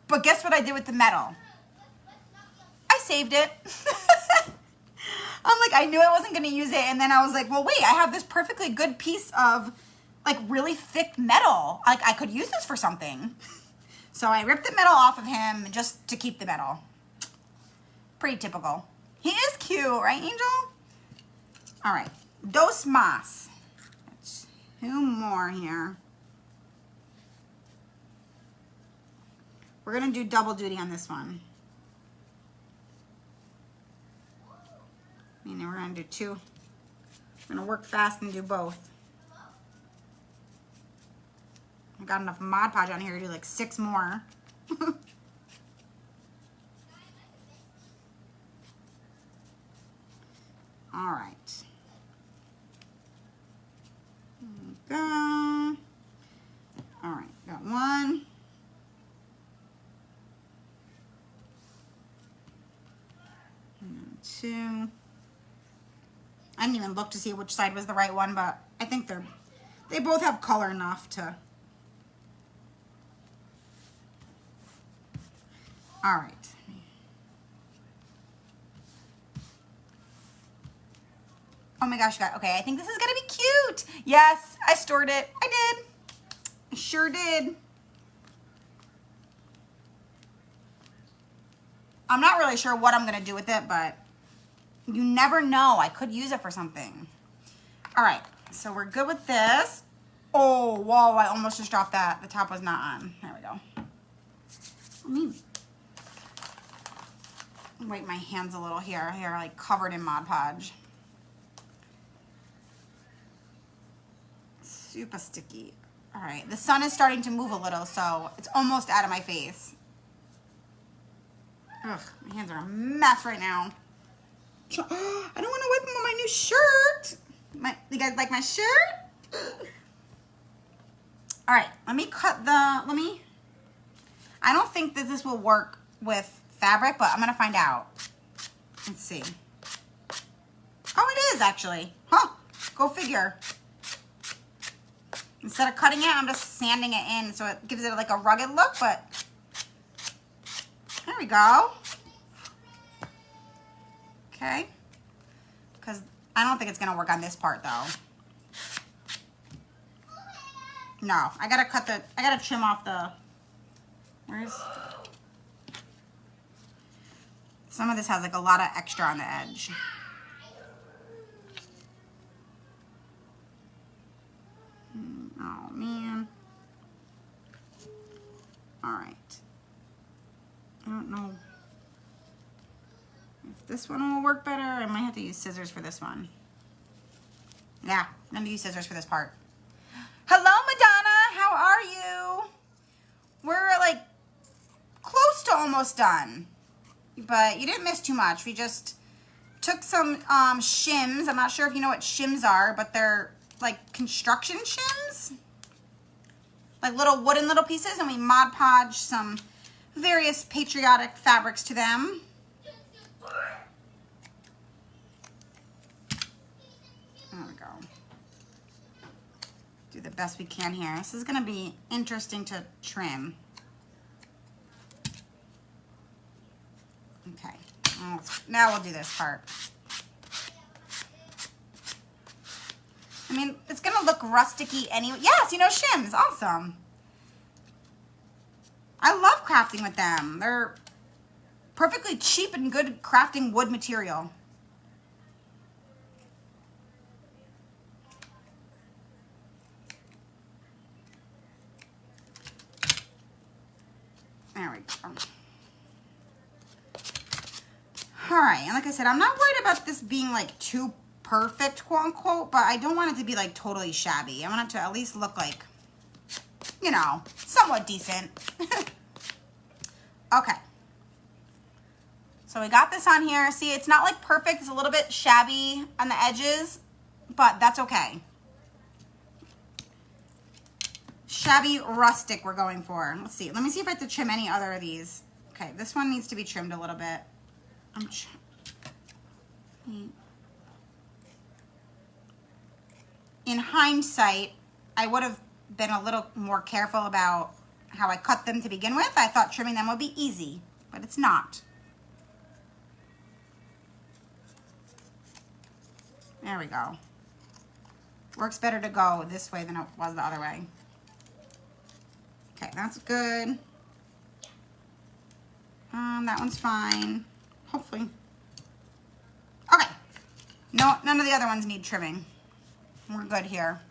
[SPEAKER 1] But guess what I did with the metal? I saved it. I'm like, I knew I wasn't going to use it. And then I was like, well, wait, I have this perfectly good piece of like really thick metal. Like I could use this for something. So I ripped the metal off of him just to keep the metal. Pretty typical. He is cute, right, Angel? All right. Dos más. Two more here. We're going to do double duty on this one. Meaning we're going to do two. We're going to work fast and do both. I got enough Mod Podge on here to do like 6 more. All right. There we go. All right, got one. And two. I didn't even look to see which side was the right one, but I think they both have color enough to. All right. Oh my gosh, okay, I think this is gonna be cute. Yes, I stored it. I did. I sure did. I'm not really sure what I'm gonna do with it, but you never know. I could use it for something. All right, so we're good with this. Oh, whoa, I almost just dropped that. The top was not on. There we go. Let me wipe my hands a little here. They're like covered in Mod Podge. Super sticky. All right, the sun is starting to move a little, so it's almost out of my face. Ugh, my hands are a mess right now. I don't want to wipe them on my new shirt. You guys like my shirt? All right, let me cut I don't think that this will work with fabric, but I'm gonna find out. Let's see. Oh, it is actually. Huh, go figure. Instead of cutting it, I'm just sanding it in so it gives it like a rugged look, but there we go. Okay. Because I don't think it's gonna work on this part though. No, I gotta trim off some of this has like a lot of extra on the edge. Oh man. All right. I don't know. This one will work better. I might have to use scissors for this one. Yeah, I'm gonna use scissors for this part. Hello, Madonna, how are you? We're like close to almost done, but you didn't miss too much. We just took some shims. I'm not sure if you know what shims are, but they're like construction shims, like little wooden little pieces, and we Mod Podge some various patriotic fabrics to them. There we go. Do the best we can here. This is gonna be interesting to trim. Okay, now we'll do this part. I mean, it's gonna look rusticy anyway. Yes, you know shims, awesome. I love crafting with them. They're perfectly cheap and good crafting wood material. There we go. All right, and like I said, I'm not worried about this being like too perfect, quote unquote, but I don't want it to be like totally shabby. I want it to at least look like, you know, somewhat decent. Okay. So we got this on here. See, it's not like perfect. It's a little bit shabby on the edges, but that's okay. Shabby rustic we're going for. Let's see. Let me see if I have to trim any other of these. Okay, this one needs to be trimmed a little bit. In hindsight, I would have been a little more careful about how I cut them to begin with. I thought trimming them would be easy, but it's not. There we go. Works better to go this way than it was the other way. Okay, that's good. That one's fine. Hopefully. Okay. No, none of the other ones need trimming. We're good here.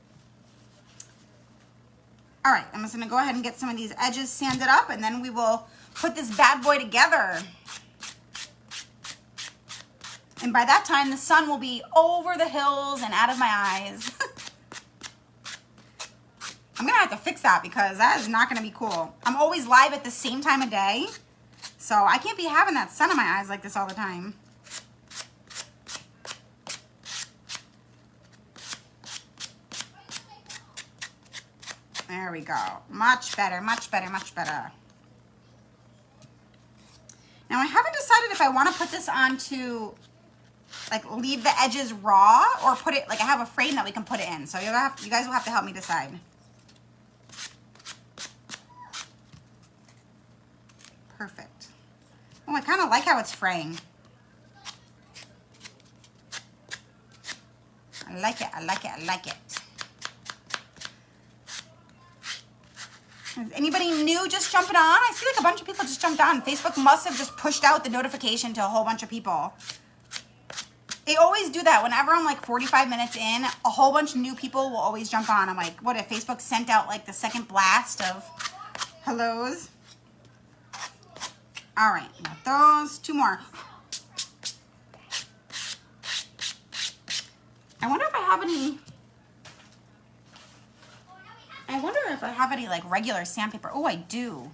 [SPEAKER 1] All right, I'm just gonna go ahead and get some of these edges sanded up, and then we will put this bad boy together. And by that time, the sun will be over the hills and out of my eyes. I'm gonna have to fix that because that is not gonna be cool. I'm always live at the same time of day, so I can't be having that sun in my eyes like this all the time. There we go. Much better, much better, much better. Now I haven't decided if I want to put this onto, like, leave the edges raw or put it, like, I have a frame that we can put it in. So you guys will have to help me decide. Perfect. Oh, I kind of like how it's fraying. I like it, I like it, I like it. Is anybody new just jumping on? I see like a bunch of people just jumped on. Facebook must have just pushed out the notification to a whole bunch of people. They always do that. Whenever I'm like 45 minutes in, a whole bunch of new people will always jump on. I'm like, what if Facebook sent out like the second blast of hellos? All right, got those. Two more. I wonder if I have any... I wonder if I have any like regular sandpaper. Oh, I do.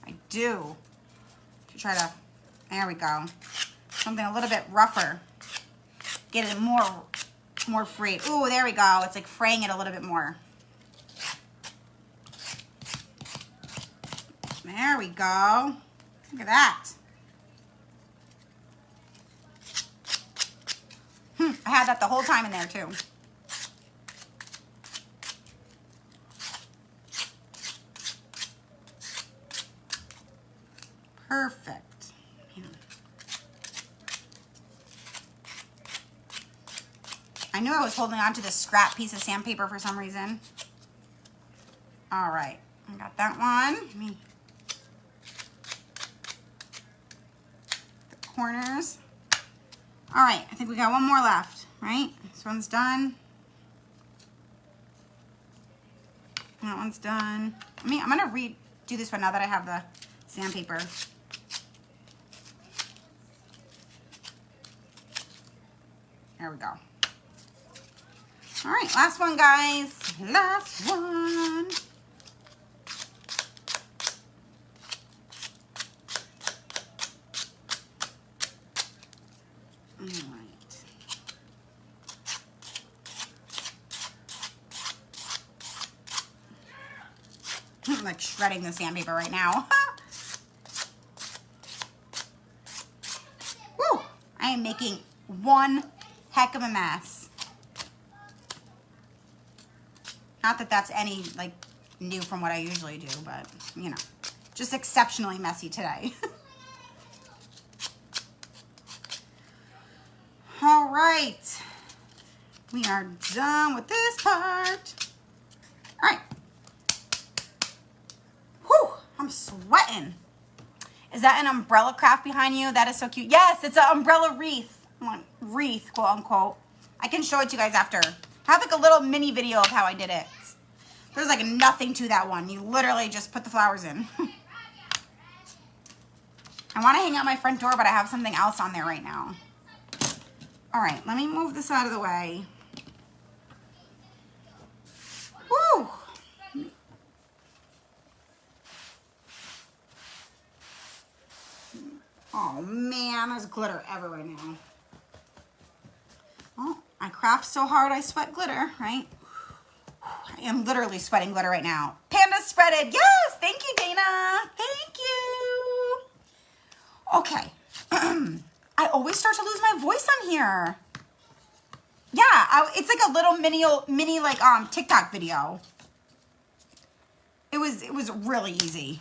[SPEAKER 1] I do. To try to, there we go. Something a little bit rougher. Get it more frayed. Oh, there we go. It's like fraying it a little bit more. There we go. Look at that. I had that the whole time in there too. Perfect. Yeah. I knew I was holding on to this scrap piece of sandpaper for some reason. All right, I got that one. Let me the corners. All right, I think we got one more left, right? This one's done. That one's done. I'm gonna redo this one now that I have the sandpaper. There we go. All right, last one, guys. Last one. All right. I'm like shredding the sandpaper right now. Woo! I am making one heck of a mess. Not that that's any like new from what I usually do, but you know, just exceptionally messy today. All right, we are done with this part. All right. Whew, I'm sweating. Is that an umbrella craft behind you? That is so cute. Yes, it's an umbrella wreath. Wreath, quote unquote. I can show it to you guys after. I have like a little mini video of how I did it. There's like nothing to that one. You literally just put the flowers in. I want to hang out my front door, but I have something else on there right now. All right, let me move this out of the way. Woo! Oh man, there's glitter everywhere now. Oh, I craft so hard I sweat glitter, right? I am literally sweating glitter right now. Panda spreaded. Yes, thank you, Dana. Thank you. Okay. I always start to lose my voice on here. Yeah, it's like a little mini like TikTok video. It was really easy.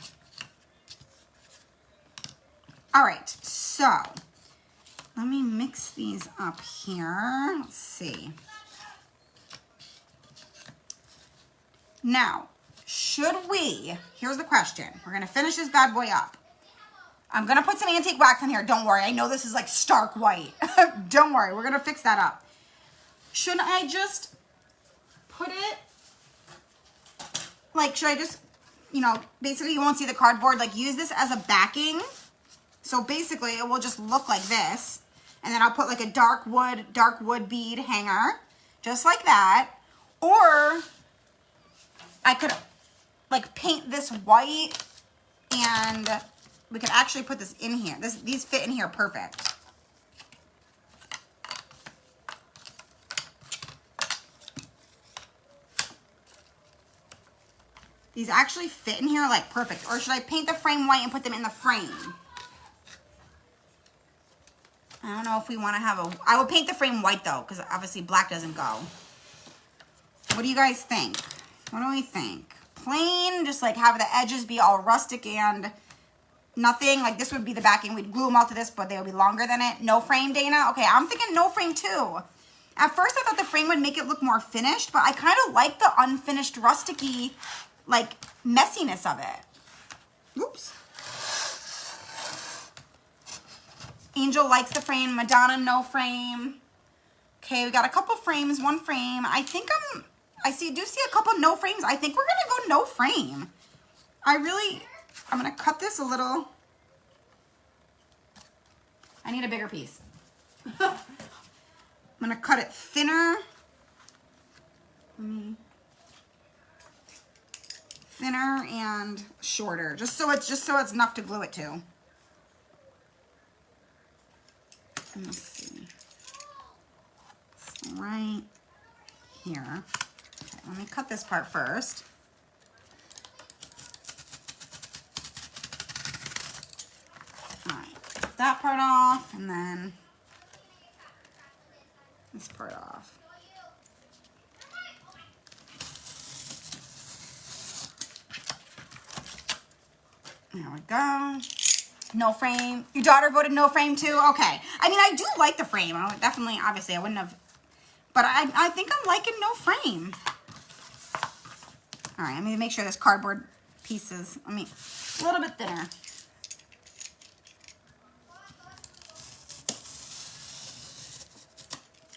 [SPEAKER 1] All right, so let me mix these up here. Let's see. Now, should we, here's the question. We're gonna finish this bad boy up. I'm gonna put some antique wax in here, don't worry. I know this is like stark white. Don't worry, we're gonna fix that up. Should I just put it, like, should I just, you know, basically you won't see the cardboard, like use this as a backing. So basically it will just look like this. And then I'll put like a dark wood bead hanger, just like that. Or I could like paint this white and we could actually put this in here. These fit in here perfect. These actually fit in here like perfect. Or should I paint the frame white and put them in the frame? I don't know if we want to have a... I would paint the frame white though, because obviously black doesn't go. What do you guys think? What do we think? Plain, just like have the edges be all rustic and nothing. Like this would be the backing. We'd glue them all to this, but they would be longer than it. No frame, Dana? Okay, I'm thinking no frame too. At first I thought the frame would make it look more finished, but I kind of like the unfinished rusticy, like messiness of it. Oops. Angel likes the frame. Madonna, no frame. Okay, we got a couple frames, one frame. I think I do see a couple no frames. I think we're gonna go no frame. I'm gonna cut this a little. I need a bigger piece. I'm gonna cut it thinner. Thinner and shorter, just so it's enough to glue it to. And let's see, so right here. Okay, let me cut this part first. All right, get that part off, and then this part off. There we go. No frame. Your daughter voted no frame too? Okay. I mean, I do like the frame. I would definitely, obviously, I wouldn't have. But I think I'm liking no frame. All right, let me make sure this cardboard pieces, a little bit thinner.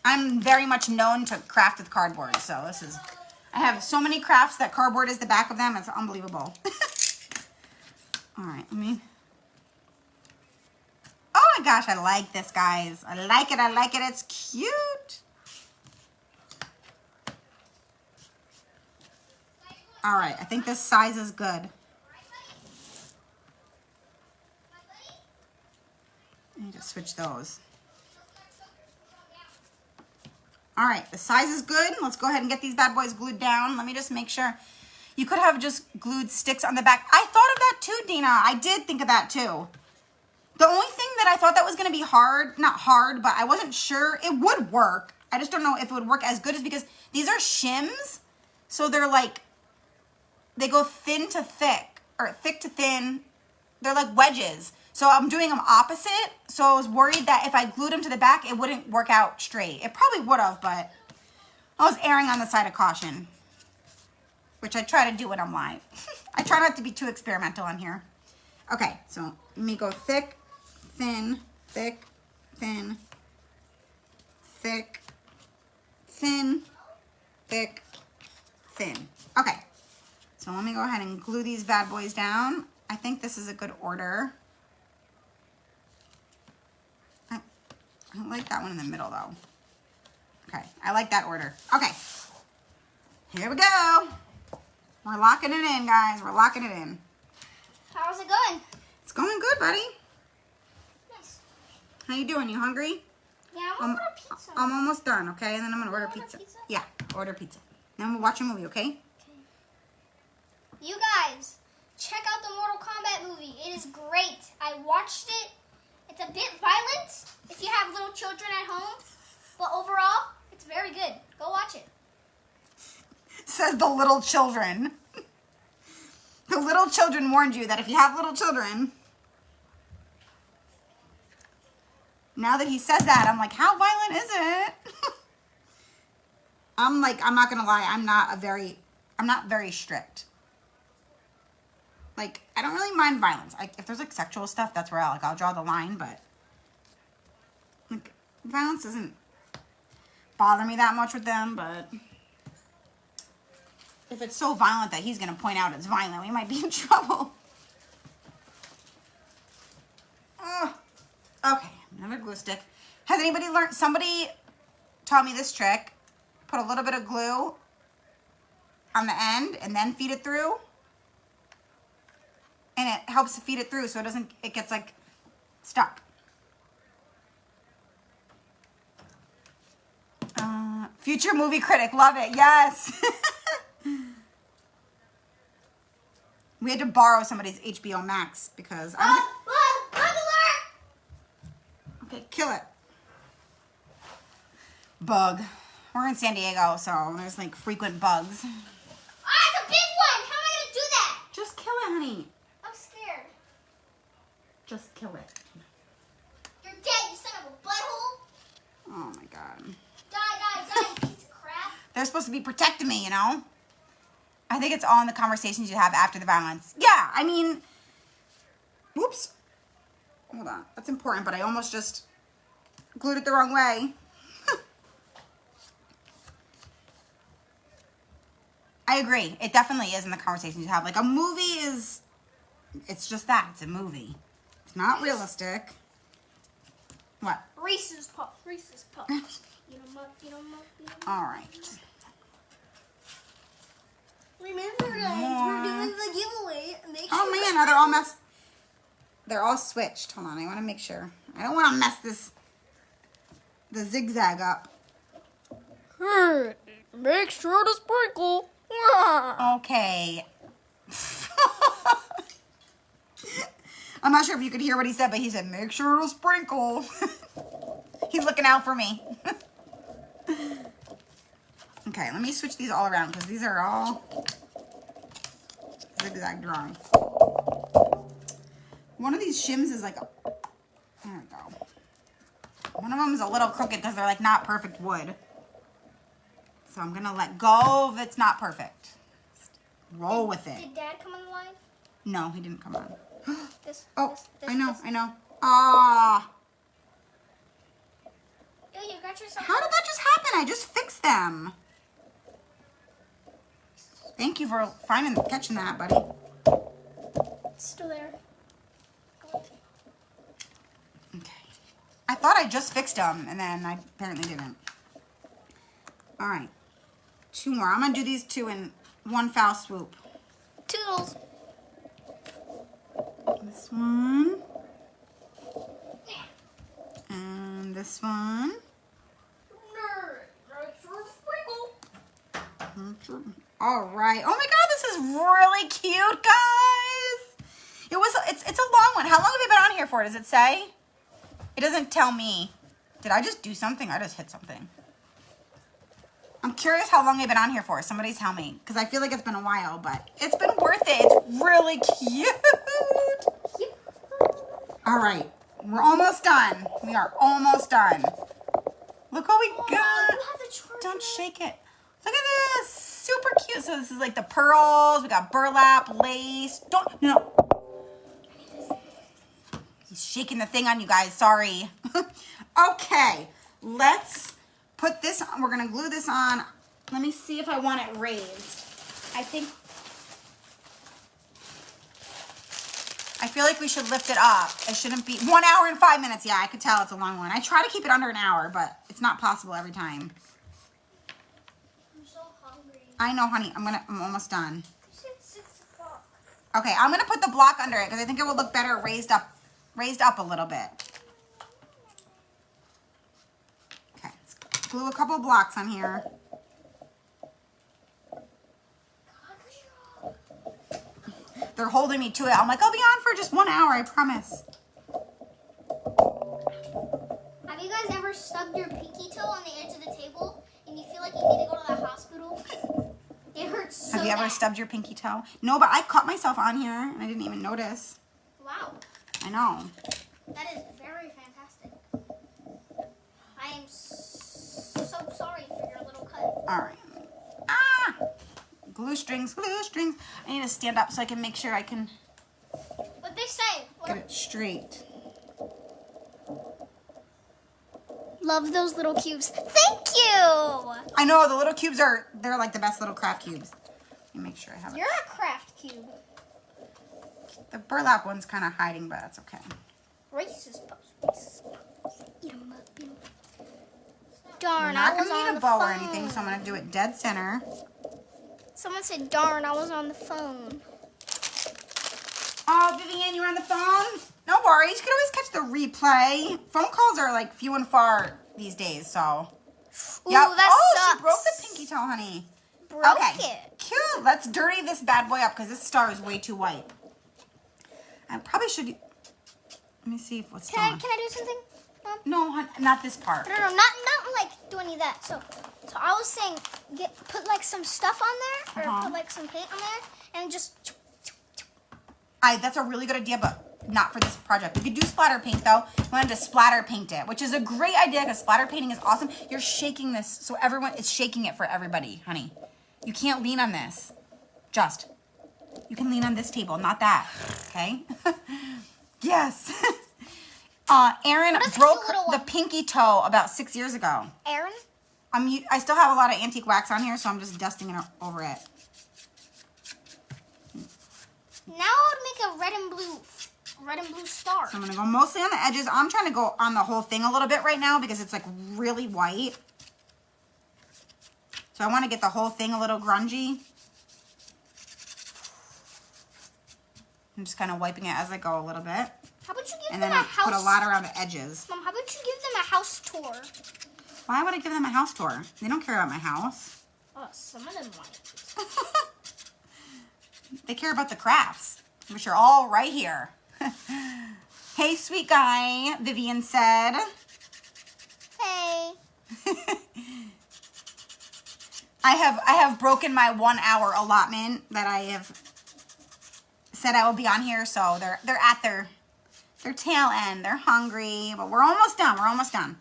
[SPEAKER 1] I'm very much known to craft with cardboard, so I have so many crafts that cardboard is the back of them. It's unbelievable. All right, let me. Oh, Oh my gosh, I like this, guys. I like it, I like it. It's cute. All right, I think this size is good. Let me just switch those. All right, the size is good. Let's go ahead and get these bad boys glued down. Let me just make sure. You could have just glued sticks on the back. I thought of that too, Dina. I did think of that too. The only thing that I thought that was gonna be hard, not hard, but I wasn't sure, it would work. I just don't know if it would work as good as, because these are shims. So they're like, they go thin to thick, or thick to thin. They're like wedges. So I'm doing them opposite. So I was worried that if I glued them to the back, it wouldn't work out straight. It probably would have, but I was erring on the side of caution, which I try to do when I'm live. I try not to be too experimental on here. Okay, so let me go thick, thin, thick, thin, thick, thin, thick, thin. Okay, so let me go ahead and glue these bad boys down. I think this is a good order. I don't like that one in the middle though. Okay, I like that order. Okay, here we go. We're locking it in, guys. We're locking it in.
[SPEAKER 2] How's it going?
[SPEAKER 1] It's going good, buddy.
[SPEAKER 2] Nice.
[SPEAKER 1] How you doing? You hungry?
[SPEAKER 2] Yeah, I'm gonna order pizza.
[SPEAKER 1] I'm almost done, okay? And then I'm gonna order pizza. Yeah, order pizza. Then we'll watch a movie, okay?
[SPEAKER 2] Okay. You guys, check out the Mortal Kombat movie. It is great. I watched it. It's a bit violent if you have little children at home, but overall, it's very good. Go watch it.
[SPEAKER 1] Says the little children. The little children warned you that if you have little children. Now that he says that, I'm like, how violent is it? I'm not gonna lie, I'm not very strict. Like, I don't really mind violence. If there's like sexual stuff, that's where I'll draw the line, but like, violence doesn't bother me that much with them, but if it's so violent that he's gonna point out it's violent, we might be in trouble. Okay, another glue stick. Has anybody learned, somebody taught me this trick. Put a little bit of glue on the end and then feed it through. And it helps to feed it through so it gets like stuck. Future movie critic, love it, yes. We had to borrow somebody's HBO Max because I was... Okay, kill it. Bug. We're in San Diego, so there's like frequent bugs.
[SPEAKER 2] Ah, it's a big one! How am I gonna do that?
[SPEAKER 1] Just kill it, honey.
[SPEAKER 2] I'm scared.
[SPEAKER 1] Just kill it.
[SPEAKER 2] You're dead, you son of a butthole!
[SPEAKER 1] Oh my god.
[SPEAKER 2] Die, you piece of crap.
[SPEAKER 1] They're supposed to be protecting me, you know? I think it's all in the conversations you have after the violence. Yeah, I mean... Whoops. Hold on. That's important, but I almost just glued it the wrong way. I agree. It definitely is in the conversations you have. Like, a movie is... It's just that. It's a movie. It's not realistic. What?
[SPEAKER 2] Reese's Puffs. Reese's Puffs. Eat 'em up, eat 'em up, eat 'em up.
[SPEAKER 1] All right.
[SPEAKER 2] Remember, guys, we're doing the giveaway. Make
[SPEAKER 1] Oh,
[SPEAKER 2] sure
[SPEAKER 1] man. They're all messed. They're all switched. Hold on. I want to make sure. I don't want to mess the zigzag up.
[SPEAKER 2] Hey, make sure to sprinkle.
[SPEAKER 1] Okay. I'm not sure if you could hear what he said, but he said, make sure to sprinkle. He's looking out for me. Okay, let me switch these all around because these are all zigzag drawing. One of these shims is like, there we go. One of them is a little crooked because they're like not perfect wood. So I'm going to let go of it's not perfect. Just roll with it.
[SPEAKER 2] Did Dad come on the line?
[SPEAKER 1] No, he didn't come on.
[SPEAKER 2] This,
[SPEAKER 1] Oh,
[SPEAKER 2] this,
[SPEAKER 1] I know,
[SPEAKER 2] this.
[SPEAKER 1] I know. Ah.
[SPEAKER 2] Yo, you got yourself.
[SPEAKER 1] How did that just happen? I just fixed them. Thank you for catching that, buddy.
[SPEAKER 2] It's still there.
[SPEAKER 1] Okay. I thought I just fixed them, and then I apparently didn't. All right. 2 more. I'm going to do these 2 in one foul swoop.
[SPEAKER 2] Toodles.
[SPEAKER 1] This one. And this one. All right. Oh my God, this is really cute, guys. It's a long one. How long have you been on here for? Does it say? It doesn't tell me. Did I just do something? I just hit something. I'm curious how long they've been on here for. Somebody tell me. Because I feel like it's been a while, but it's been worth it. It's really cute. All right. We're almost done. We are almost done. Look what we got. Don't shake it. Look at this. Super cute. So this is like the pearls. We got burlap, lace. No. He's shaking the thing on you guys. Sorry. Okay. Let's put this on. We're going to glue this on. Let me see if I want it raised. I feel like we should lift it up. It shouldn't be 1 hour and 5 minutes. Yeah, I could tell it's a long one. I try to keep it under an hour, but it's not possible every time.
[SPEAKER 2] I'm so hungry.
[SPEAKER 1] I know, honey. I'm almost done.
[SPEAKER 2] You said 6 o'clock.
[SPEAKER 1] Okay, I'm gonna put the block under it because I think it will look better raised up a little bit. Okay, let's glue a couple blocks on here. They're holding me to it. I'm like, I'll be on for just 1 hour, I promise.
[SPEAKER 2] Have you guys ever stubbed your pinky toe on the edge of the table and you feel like you need to go to the hospital? It hurts so
[SPEAKER 1] Have you ever
[SPEAKER 2] bad.
[SPEAKER 1] stubbed your pinky toe? No, but I caught myself on here and I didn't even notice.
[SPEAKER 2] Wow.
[SPEAKER 1] I know.
[SPEAKER 2] That is very fantastic. I am so sorry for your little cut.
[SPEAKER 1] All right. Ah! Glue strings, glue strings. I need to stand up so I can make sure I can
[SPEAKER 2] What they say.
[SPEAKER 1] get it straight.
[SPEAKER 2] Love those little cubes. Thank you.
[SPEAKER 1] I know, the little cubes they're like the best little craft cubes. Let me make sure I have it.
[SPEAKER 2] You're a craft cube.
[SPEAKER 1] The burlap one's kind of hiding, but that's okay.
[SPEAKER 2] Racist pups. Eat 'em up. Eat 'em up. Darn,
[SPEAKER 1] I'm not
[SPEAKER 2] I was
[SPEAKER 1] going to
[SPEAKER 2] on
[SPEAKER 1] need
[SPEAKER 2] the
[SPEAKER 1] a bow
[SPEAKER 2] phone.
[SPEAKER 1] or anything, so I'm going to do it dead center.
[SPEAKER 2] Someone said, darn, I was on the phone.
[SPEAKER 1] Oh, Vivian, you're on the phone? No worries. You can always catch the replay. Phone calls are like few and far these days, so.
[SPEAKER 2] Ooh,
[SPEAKER 1] Yep.
[SPEAKER 2] that
[SPEAKER 1] Oh,
[SPEAKER 2] sucks.
[SPEAKER 1] she broke the pinky toe, honey.
[SPEAKER 2] Broke
[SPEAKER 1] Okay.
[SPEAKER 2] it.
[SPEAKER 1] Cute. Let's dirty this bad boy up because this star is way too white. I probably should. Let me see if what's
[SPEAKER 2] Can
[SPEAKER 1] on.
[SPEAKER 2] I do something, Mom?
[SPEAKER 1] No, hon, not this part.
[SPEAKER 2] No, not like do any of that. So I was saying, put like some stuff on there, or put like some paint on there, and just.
[SPEAKER 1] That's a really good idea, but not for this project. We could do splatter paint though. We wanted to splatter paint it, which is a great idea because splatter painting is awesome. You're shaking this, so everyone is shaking it for everybody, honey. You can't lean on this. You can lean on this table, not that. Okay? Yes. Aaron broke the pinky toe about 6 years ago.
[SPEAKER 2] Aaron?
[SPEAKER 1] I still have a lot of antique wax on here, so I'm just dusting it over it.
[SPEAKER 2] Now I would make a red and blue star.
[SPEAKER 1] So I'm gonna go mostly on the edges. I'm trying to go on the whole thing a little bit right now because it's like really white. So I want to get the whole thing a little grungy. I'm just kind of wiping it as I go a little bit.
[SPEAKER 2] How about you give
[SPEAKER 1] And
[SPEAKER 2] them
[SPEAKER 1] then
[SPEAKER 2] a
[SPEAKER 1] I
[SPEAKER 2] house?
[SPEAKER 1] put a lot around the edges.
[SPEAKER 2] Mom, how about you give them a house tour?
[SPEAKER 1] Why would I give them a house tour? They don't care about my house.
[SPEAKER 2] Oh, some of them might.
[SPEAKER 1] They care about the crafts, which are all right here. Hey, sweet guy, Vivian said.
[SPEAKER 2] Hey.
[SPEAKER 1] I have broken my 1 hour allotment that I have said I will be on here, so they're at their tail end. They're hungry, but we're almost done. We're almost done.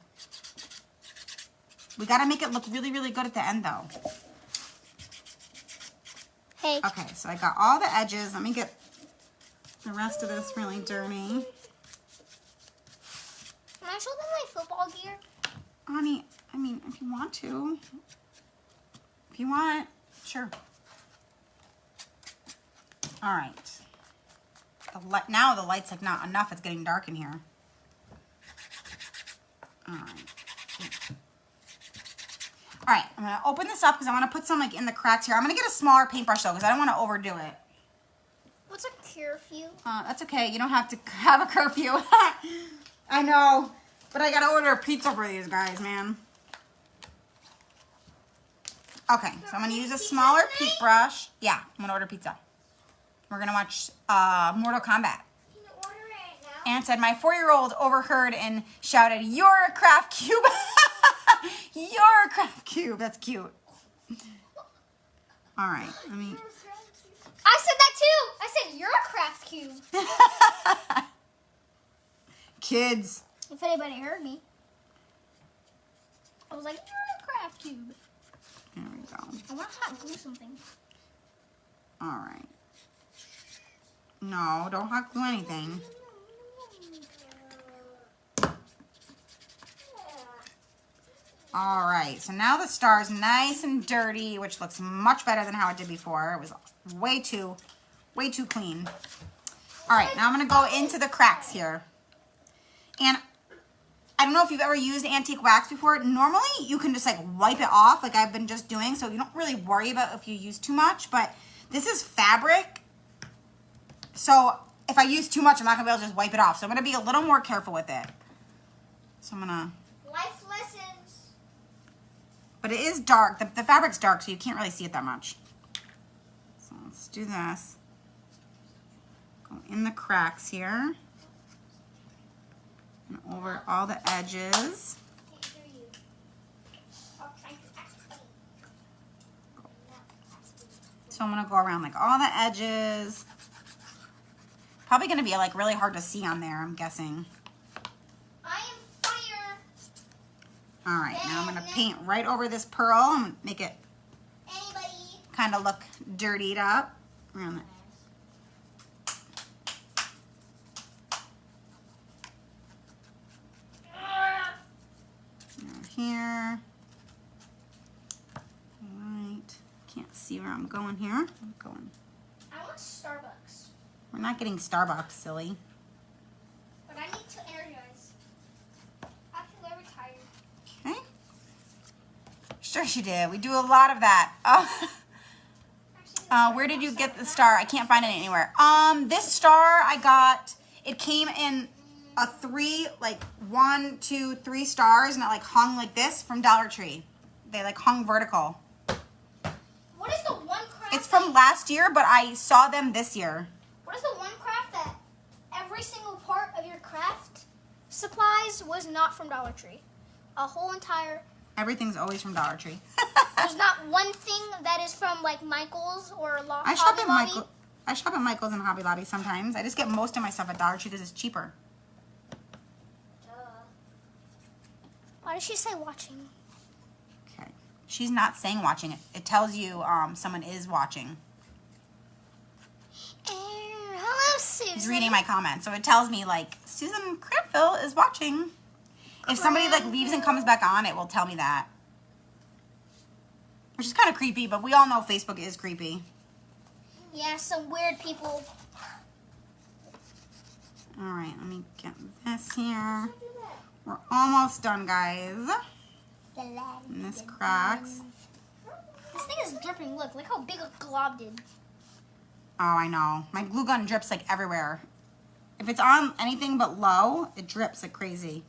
[SPEAKER 1] We got to make it look really, really good at the end, though.
[SPEAKER 2] Hey.
[SPEAKER 1] Okay, so I got all the edges. Let me get the rest of this really dirty.
[SPEAKER 2] Can I show them my football gear?
[SPEAKER 1] Honey, I mean, if you want to. If you want, sure. All right. Now the light's like not enough. It's getting dark in here. All right, I'm gonna open this up because I want to put some like in the cracks here. I'm gonna get a smaller paintbrush though because I don't want to overdo it.
[SPEAKER 2] What's a curfew?
[SPEAKER 1] That's okay. You don't have to have a curfew. I know, but I gotta order a pizza for these guys, man. Okay, so I'm gonna use a smaller paintbrush. Yeah, I'm gonna order pizza. We're gonna watch Mortal Kombat. And said my 4-year-old overheard and shouted, "You're a craft cube." You're a craft cube. That's cute. All right, let me.
[SPEAKER 2] I said that too. I said you're a craft cube.
[SPEAKER 1] Kids.
[SPEAKER 2] If anybody heard me, I was like, you're a craft cube.
[SPEAKER 1] There we go.
[SPEAKER 2] I want to hot glue something.
[SPEAKER 1] All right. No, don't hot glue anything. All right, so now the star is nice and dirty, which looks much better than how it did before. It was way too clean. All right, now I'm gonna go into the cracks here. And I don't know if you've ever used antique wax before. Normally, you can just like wipe it off like I've been just doing, so you don't really worry about if you use too much, but this is fabric. So if I use too much, I'm not gonna be able to just wipe it off. So I'm gonna be a little more careful with it. So I'm gonna...
[SPEAKER 2] Life lessons.
[SPEAKER 1] But it is dark. The fabric's dark, so you can't really see it that much. So let's do this. Go in the cracks here. And over all the edges. So I'm gonna go around like all the edges. Probably gonna be like really hard to see on there, I'm guessing.
[SPEAKER 2] I am fire.
[SPEAKER 1] All right, now I'm gonna paint right over this pearl and make it kind of look dirtied up around it. Here. All right. Can't see where I'm going here. I'm going.
[SPEAKER 2] I want Starbucks.
[SPEAKER 1] We're not getting Starbucks, silly.
[SPEAKER 2] But I need to energize. I feel very tired.
[SPEAKER 1] Okay. Sure she did. We do a lot of that. Where did you get the star? I can't find it anywhere. This star I got, it came in a 3, like 1, 2, 3 stars, and it like hung like this from Dollar Tree. They like hung vertical.
[SPEAKER 2] What is the one craft?
[SPEAKER 1] It's from last year, but I saw them this year.
[SPEAKER 2] What is the one craft that every single part of your craft supplies was not from Dollar Tree? A whole entire...
[SPEAKER 1] Everything's always from Dollar Tree.
[SPEAKER 2] There's not one thing that is from like Michael's or
[SPEAKER 1] I shop
[SPEAKER 2] Hobby
[SPEAKER 1] at
[SPEAKER 2] Lobby.
[SPEAKER 1] I shop at Michael's and Hobby Lobby sometimes. I just get most of my stuff at Dollar Tree because it's cheaper.
[SPEAKER 2] Why did she say watching?
[SPEAKER 1] Okay. She's not saying watching it. It tells you someone is watching.
[SPEAKER 2] Hello, Susan.
[SPEAKER 1] He's reading my comments, so it tells me like Susan Cranfield is watching. If somebody like leaves and comes back on, it will tell me that. Which is kind of creepy, but we all know Facebook is creepy.
[SPEAKER 2] Yeah, some weird people.
[SPEAKER 1] All right, let me get this here. We're almost done, guys. And this cracks.
[SPEAKER 2] This thing is dripping. Look how big a glob did.
[SPEAKER 1] Oh, I know. My glue gun drips like everywhere. If it's on anything but low, it drips like crazy.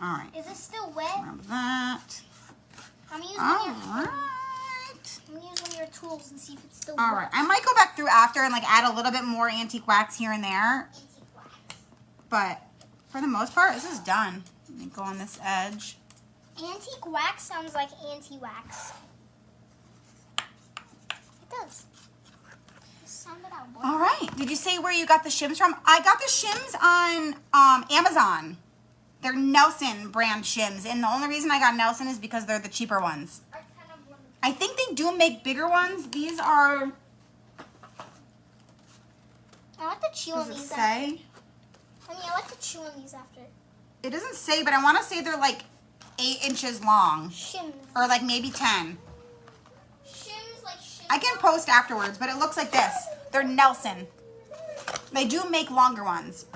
[SPEAKER 1] All right.
[SPEAKER 2] Is it still wet?
[SPEAKER 1] Grab that.
[SPEAKER 2] I'm gonna use
[SPEAKER 1] All
[SPEAKER 2] one of your,
[SPEAKER 1] right.
[SPEAKER 2] I'm gonna use one of your tools and see if it's still
[SPEAKER 1] All
[SPEAKER 2] wet.
[SPEAKER 1] right. I might go back through after and like add a little bit more antique wax here and there.
[SPEAKER 2] Antique wax.
[SPEAKER 1] But for the most part, this is done. Let me go on this edge.
[SPEAKER 2] Antique wax sounds like anti-wax. It does. Just sound it out, boy.
[SPEAKER 1] All right. Did you say where you got the Shims from? I got the Shims on Amazon. They're Nelson brand Shims, and the only reason I got Nelson is because they're the cheaper ones. I think they do make bigger ones. These are...
[SPEAKER 2] I like to chew on
[SPEAKER 1] Does it
[SPEAKER 2] these.
[SPEAKER 1] say?
[SPEAKER 2] Honey, I like to chew on these after.
[SPEAKER 1] It doesn't say, but I want to say they're like 8 inches long.
[SPEAKER 2] Shims.
[SPEAKER 1] Or like maybe 10.
[SPEAKER 2] Shims like Shims.
[SPEAKER 1] I can post afterwards, but it looks like this. They're Nelson. They do make longer ones.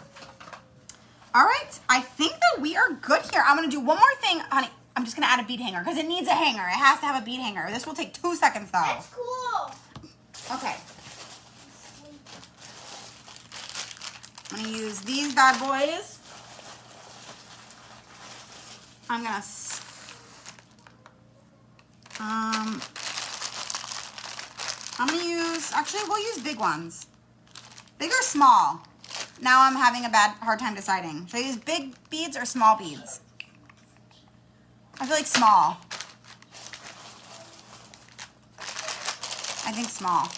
[SPEAKER 1] All right, I think that we are good here. I'm gonna do one more thing, honey. I'm just gonna add a bead hanger because it needs a hanger. It has to have a bead hanger. This will take 2 seconds though.
[SPEAKER 2] That's cool.
[SPEAKER 1] Okay. I'm gonna use these bad boys. I'm gonna, actually we'll use big ones. Big or small? Now I'm having a hard time deciding. Should I use big beads or small beads? I feel like small. I think small.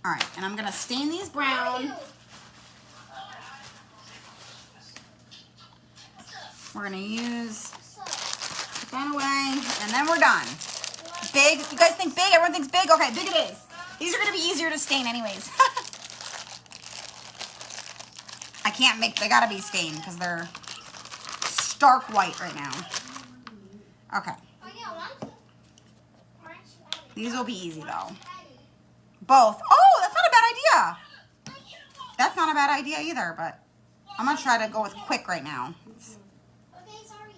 [SPEAKER 1] All right, and I'm gonna stain these brown. We're gonna use, put that away, and then we're done. Big, you guys think big? Everyone thinks big? Okay, big it is. These are gonna be easier to stain anyways. I can't make, they gotta be stained because they're stark white right now. Okay. These will be easy though. Both. Oh, that's not a bad idea. That's not a bad idea either, but I'm gonna try to go with quick right now.
[SPEAKER 2] Okay, sorry.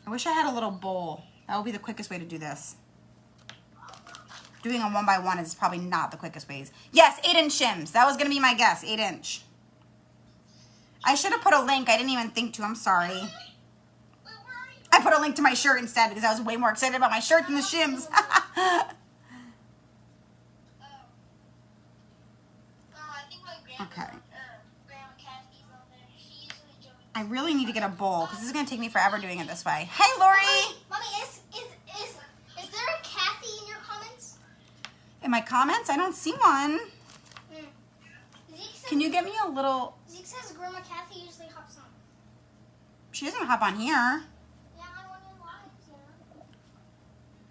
[SPEAKER 1] I wish I had a little bowl. That would be the quickest way to do this. Doing a 1x1 is probably not the quickest ways. Yes, 8-inch shims. That was gonna be my guess, 8-inch. I should have put a link. I didn't even think to. I'm sorry. I put a link to my shirt instead because I was way more excited about my shirt than the shims. Okay. I really need to get a bowl because this is going to take me forever doing it this way. Hey, Lori!
[SPEAKER 2] Mommy, is there a Kathy in your comments?
[SPEAKER 1] In my comments? I don't see one. Can you get me a little...
[SPEAKER 2] Zeke says Grandma Kathy usually hops on.
[SPEAKER 1] She doesn't hop on here.
[SPEAKER 2] Yeah, I wonder why. Yeah.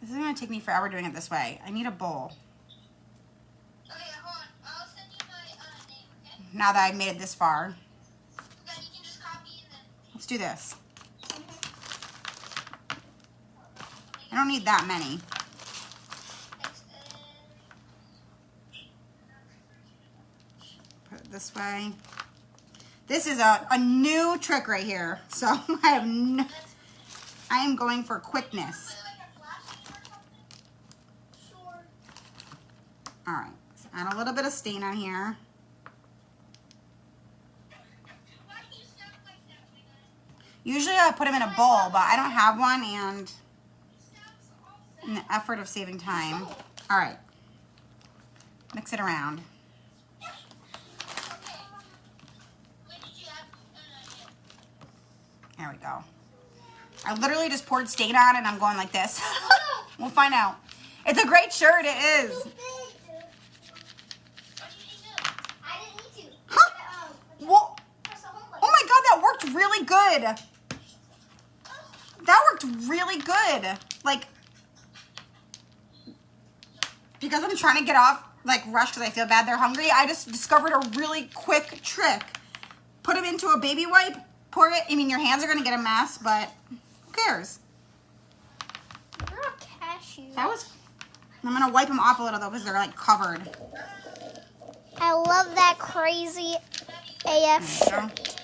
[SPEAKER 1] This is going to take me forever doing it this way. I need a bowl.
[SPEAKER 2] Okay, hold on. I'll send you my name, okay?
[SPEAKER 1] Now that I've made it this far.
[SPEAKER 2] Then you can just copy and then...
[SPEAKER 1] Let's do this. I don't need that many. Put it this way. This is a new trick right here. So I am going for quickness. All right, so add a little bit of stain on here. Usually I put them in a bowl, but I don't have one, and in the effort of saving time. All right, mix it around. There we go. I literally just poured stain on and I'm going like this. We'll find out. It's a great shirt, it is. Huh? Well, oh my God, that worked really good. That worked really good. Like, because I'm trying to get off, like, rush because I feel bad they're hungry, I just discovered a really quick trick. Put them into a baby wipe, pour it. I mean, your hands are going to get a mess, but who cares?
[SPEAKER 2] You're a cashew.
[SPEAKER 1] That was, I'm going to wipe them off a little, though, because they're, like, covered.
[SPEAKER 2] I love that crazy AF shirt.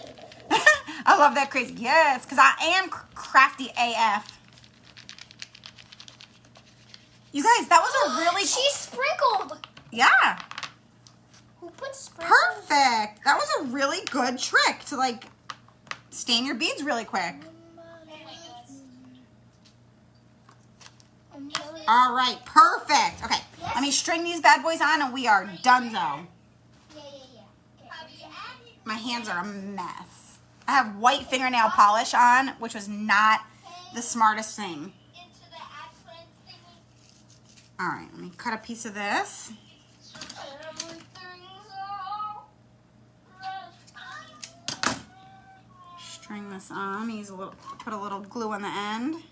[SPEAKER 1] I love that crazy. Yes, because I am crafty AF. You guys, that was a really...
[SPEAKER 2] She sprinkled.
[SPEAKER 1] Yeah.
[SPEAKER 2] Who put sprinkles?
[SPEAKER 1] Perfect. That was a really good trick to, like, stain your beads really quick. All right, perfect. Okay, let me string these bad boys on and we are donezo. My hands are a mess. I have white fingernail polish on, which was not the smartest thing. All right, let me cut a piece of this. String this on. Use a little, put a little glue on the end.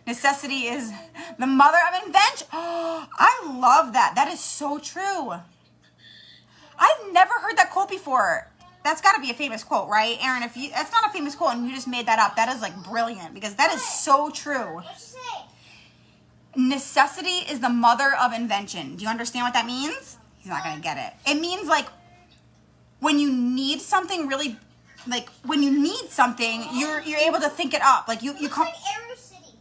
[SPEAKER 1] Necessity is the mother of invention. Oh, I love that. That is so true. I've never heard that quote before. That's got to be a famous quote, right? Aaron, if you that's not a famous quote and you just made that up, that is like brilliant because that is so true.
[SPEAKER 2] What'd you say?
[SPEAKER 1] Necessity is the mother of invention. Do you understand what that means? He's not going to get it. It means like when you need something really, like when you need something, you're able to think it up. Like you come.
[SPEAKER 2] Like Arrow City.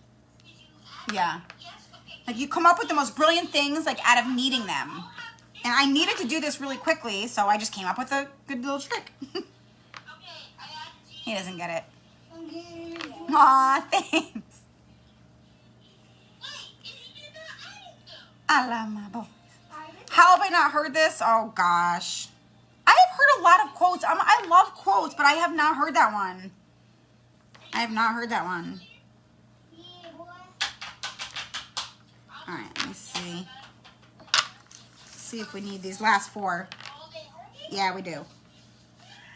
[SPEAKER 1] Yeah. Like you come up with the most brilliant things like out of needing them. And I needed to do this really quickly, so I just came up with a good little trick. He doesn't get it. Aw, thanks. I love my boys. How have I not heard this? Oh gosh. I have heard a lot of quotes. I love quotes, but I have not heard that one. I have not heard that one. All right, let me see. See if we need these last 4. Yeah, we do.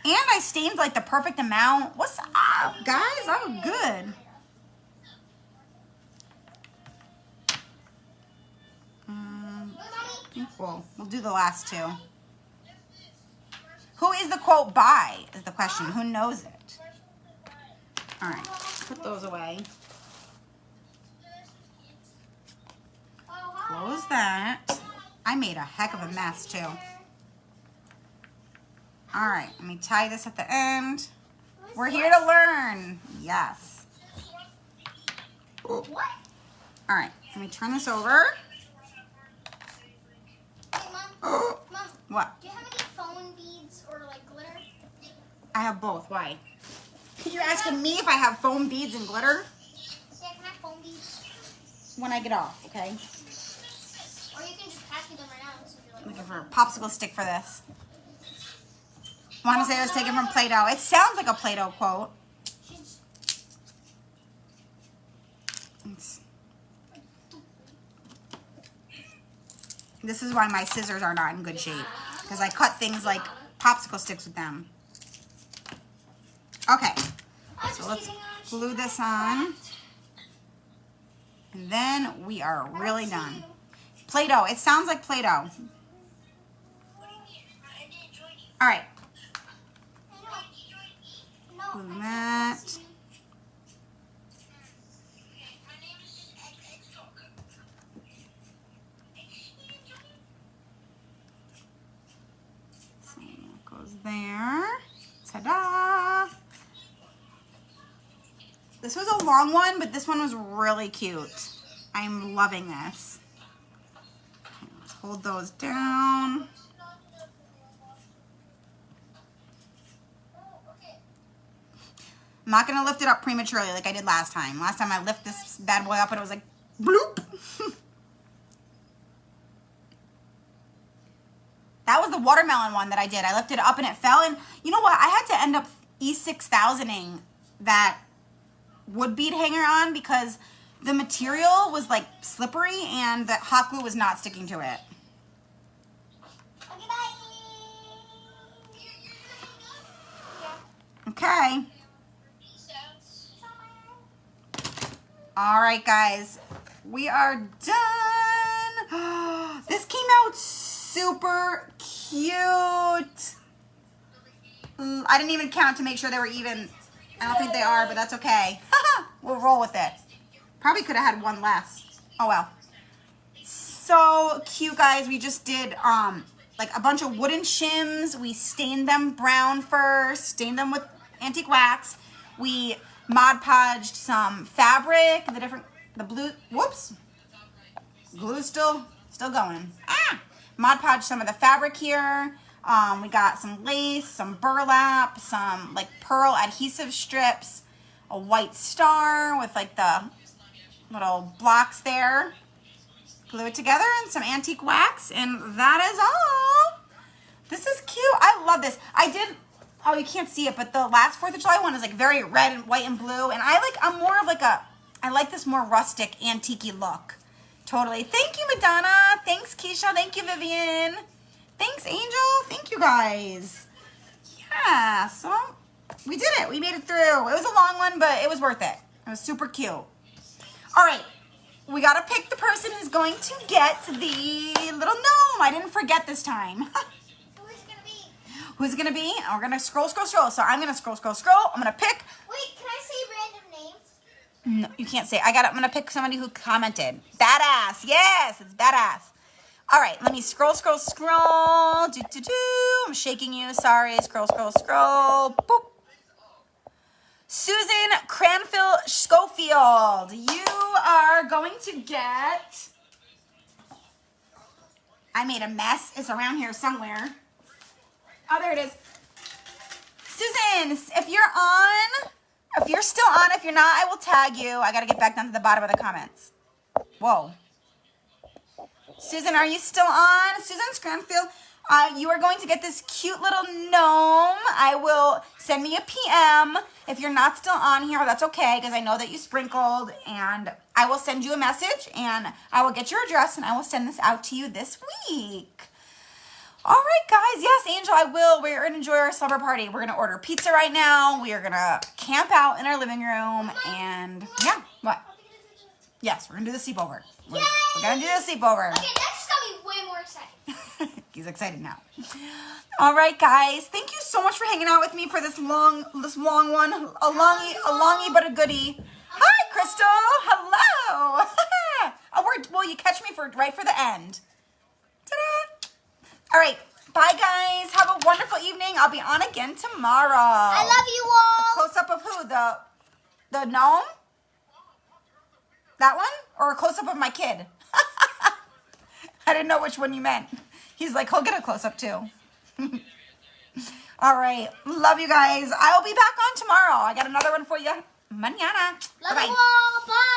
[SPEAKER 1] And I stained like the perfect amount. What's up, guys? Oh, good. Equal. We'll do the last 2. Who is the quote by is the question. Who knows it? All right, put those away. Close that. I made a heck of a mess too. All right, let me tie this at the end. We're here to learn. Yes.
[SPEAKER 2] What?
[SPEAKER 1] All right, let me turn this over.
[SPEAKER 2] Hey, Mom. Mom.
[SPEAKER 1] What?
[SPEAKER 2] Do you have any phone beads or like glitter?
[SPEAKER 1] I have both. Why? You're asking me if I have foam beads and glitter?
[SPEAKER 2] Yeah, can I have phone beads?
[SPEAKER 1] When I get off, okay?
[SPEAKER 2] Or you can just pass me them right now. So if you're like,
[SPEAKER 1] Looking for a popsicle stick for this. Want to say it was taken from Play-Doh. It sounds like a Play-Doh quote. This is why my scissors are not in good shape. Because I cut things like popsicle sticks with them. Okay. So let's glue this on. And then we are really done. Play-Doh. It sounds like Play-Doh. All right. Glue that. So that goes there. Ta-da! This was a long one, but this one was really cute. I'm loving this. Okay, let's hold those down. I'm not going to lift it up prematurely like I did last time. Last time I lifted this bad boy up and it was like, bloop. That was the watermelon one that I did. I lifted it up and it fell. And you know what? I had to end up E6000ing that wood bead hanger on because the material was like slippery and the hot glue was not sticking to it.
[SPEAKER 2] okay, bye.
[SPEAKER 1] Okay. All right, guys, we are done. This came out super cute. I didn't even count to make sure they were even. I don't think they are, but that's okay. We'll roll with it. Probably could have had one less. Oh well. So cute, guys. We just did like a bunch of wooden shims. We stained them brown first, stained them with antique wax. We Mod Podged some fabric, the blue, whoops, glue's still going. Mod Podged some of the fabric here. We got some lace, some burlap, some like pearl adhesive strips, a white star with like the little blocks there. Glue it together and some antique wax, and that is all. This is cute. I love this. Oh, you can't see it, but the last 4th of July one is like very red and white and blue. And I'm more of like I like this more rustic, antique-y look. Totally. Thank you, Madonna. Thanks, Keisha. Thank you, Vivian. Thanks, Angel. Thank you, guys. Yeah, so we did it. We made it through. It was a long one, but it was worth it. It was super cute. All right. We got to pick the person who's going to get the little gnome. I didn't forget this time. Who's it gonna be? And we're gonna scroll. So I'm gonna scroll. I'm gonna pick.
[SPEAKER 2] Wait, can I say random names?
[SPEAKER 1] No, you can't say. I'm gonna pick somebody who commented. Badass. Yes, it's badass. All right, let me scroll. I'm shaking you. Sorry. Scroll. Boop. Susan Cranfield Schofield. You are going to get. I made a mess. It's around here somewhere. Oh, there it is. Susan, if you're still on, if you're not, I will tag you. I got to get back down to the bottom of the comments. Whoa. Susan, are you still on? Susan Cranfield, you are going to get this cute little gnome. I will send me a PM. If you're not still on here, that's okay, because I know that you sprinkled, and I will send you a message, and I will get your address, and I will send this out to you this week. All right, guys. Yes, Angel, I will. We're going to enjoy our slumber party. We're going to order pizza right now. We are going to camp out in our living room, and yeah, what? Yes, we're going to do the sleepover. We're going to do the sleepover.
[SPEAKER 2] Okay, that just got me way more excited.
[SPEAKER 1] He's excited now. All right, guys. Thank you so much for hanging out with me for this long one. A longy but a goodie. Hi, Crystal. Hello. Will you catch me right for the end? Ta-da. All right. Bye, guys. Have a wonderful evening. I'll be on again tomorrow.
[SPEAKER 2] I love you all.
[SPEAKER 1] Close up of who? The gnome? That one? Or a close up of my kid? I didn't know which one you meant. He's like, he'll get a close up too. All right. Love you guys. I will be back on tomorrow. I got another one for you. Mañana.
[SPEAKER 2] Love
[SPEAKER 1] Bye-bye.
[SPEAKER 2] you all. Bye.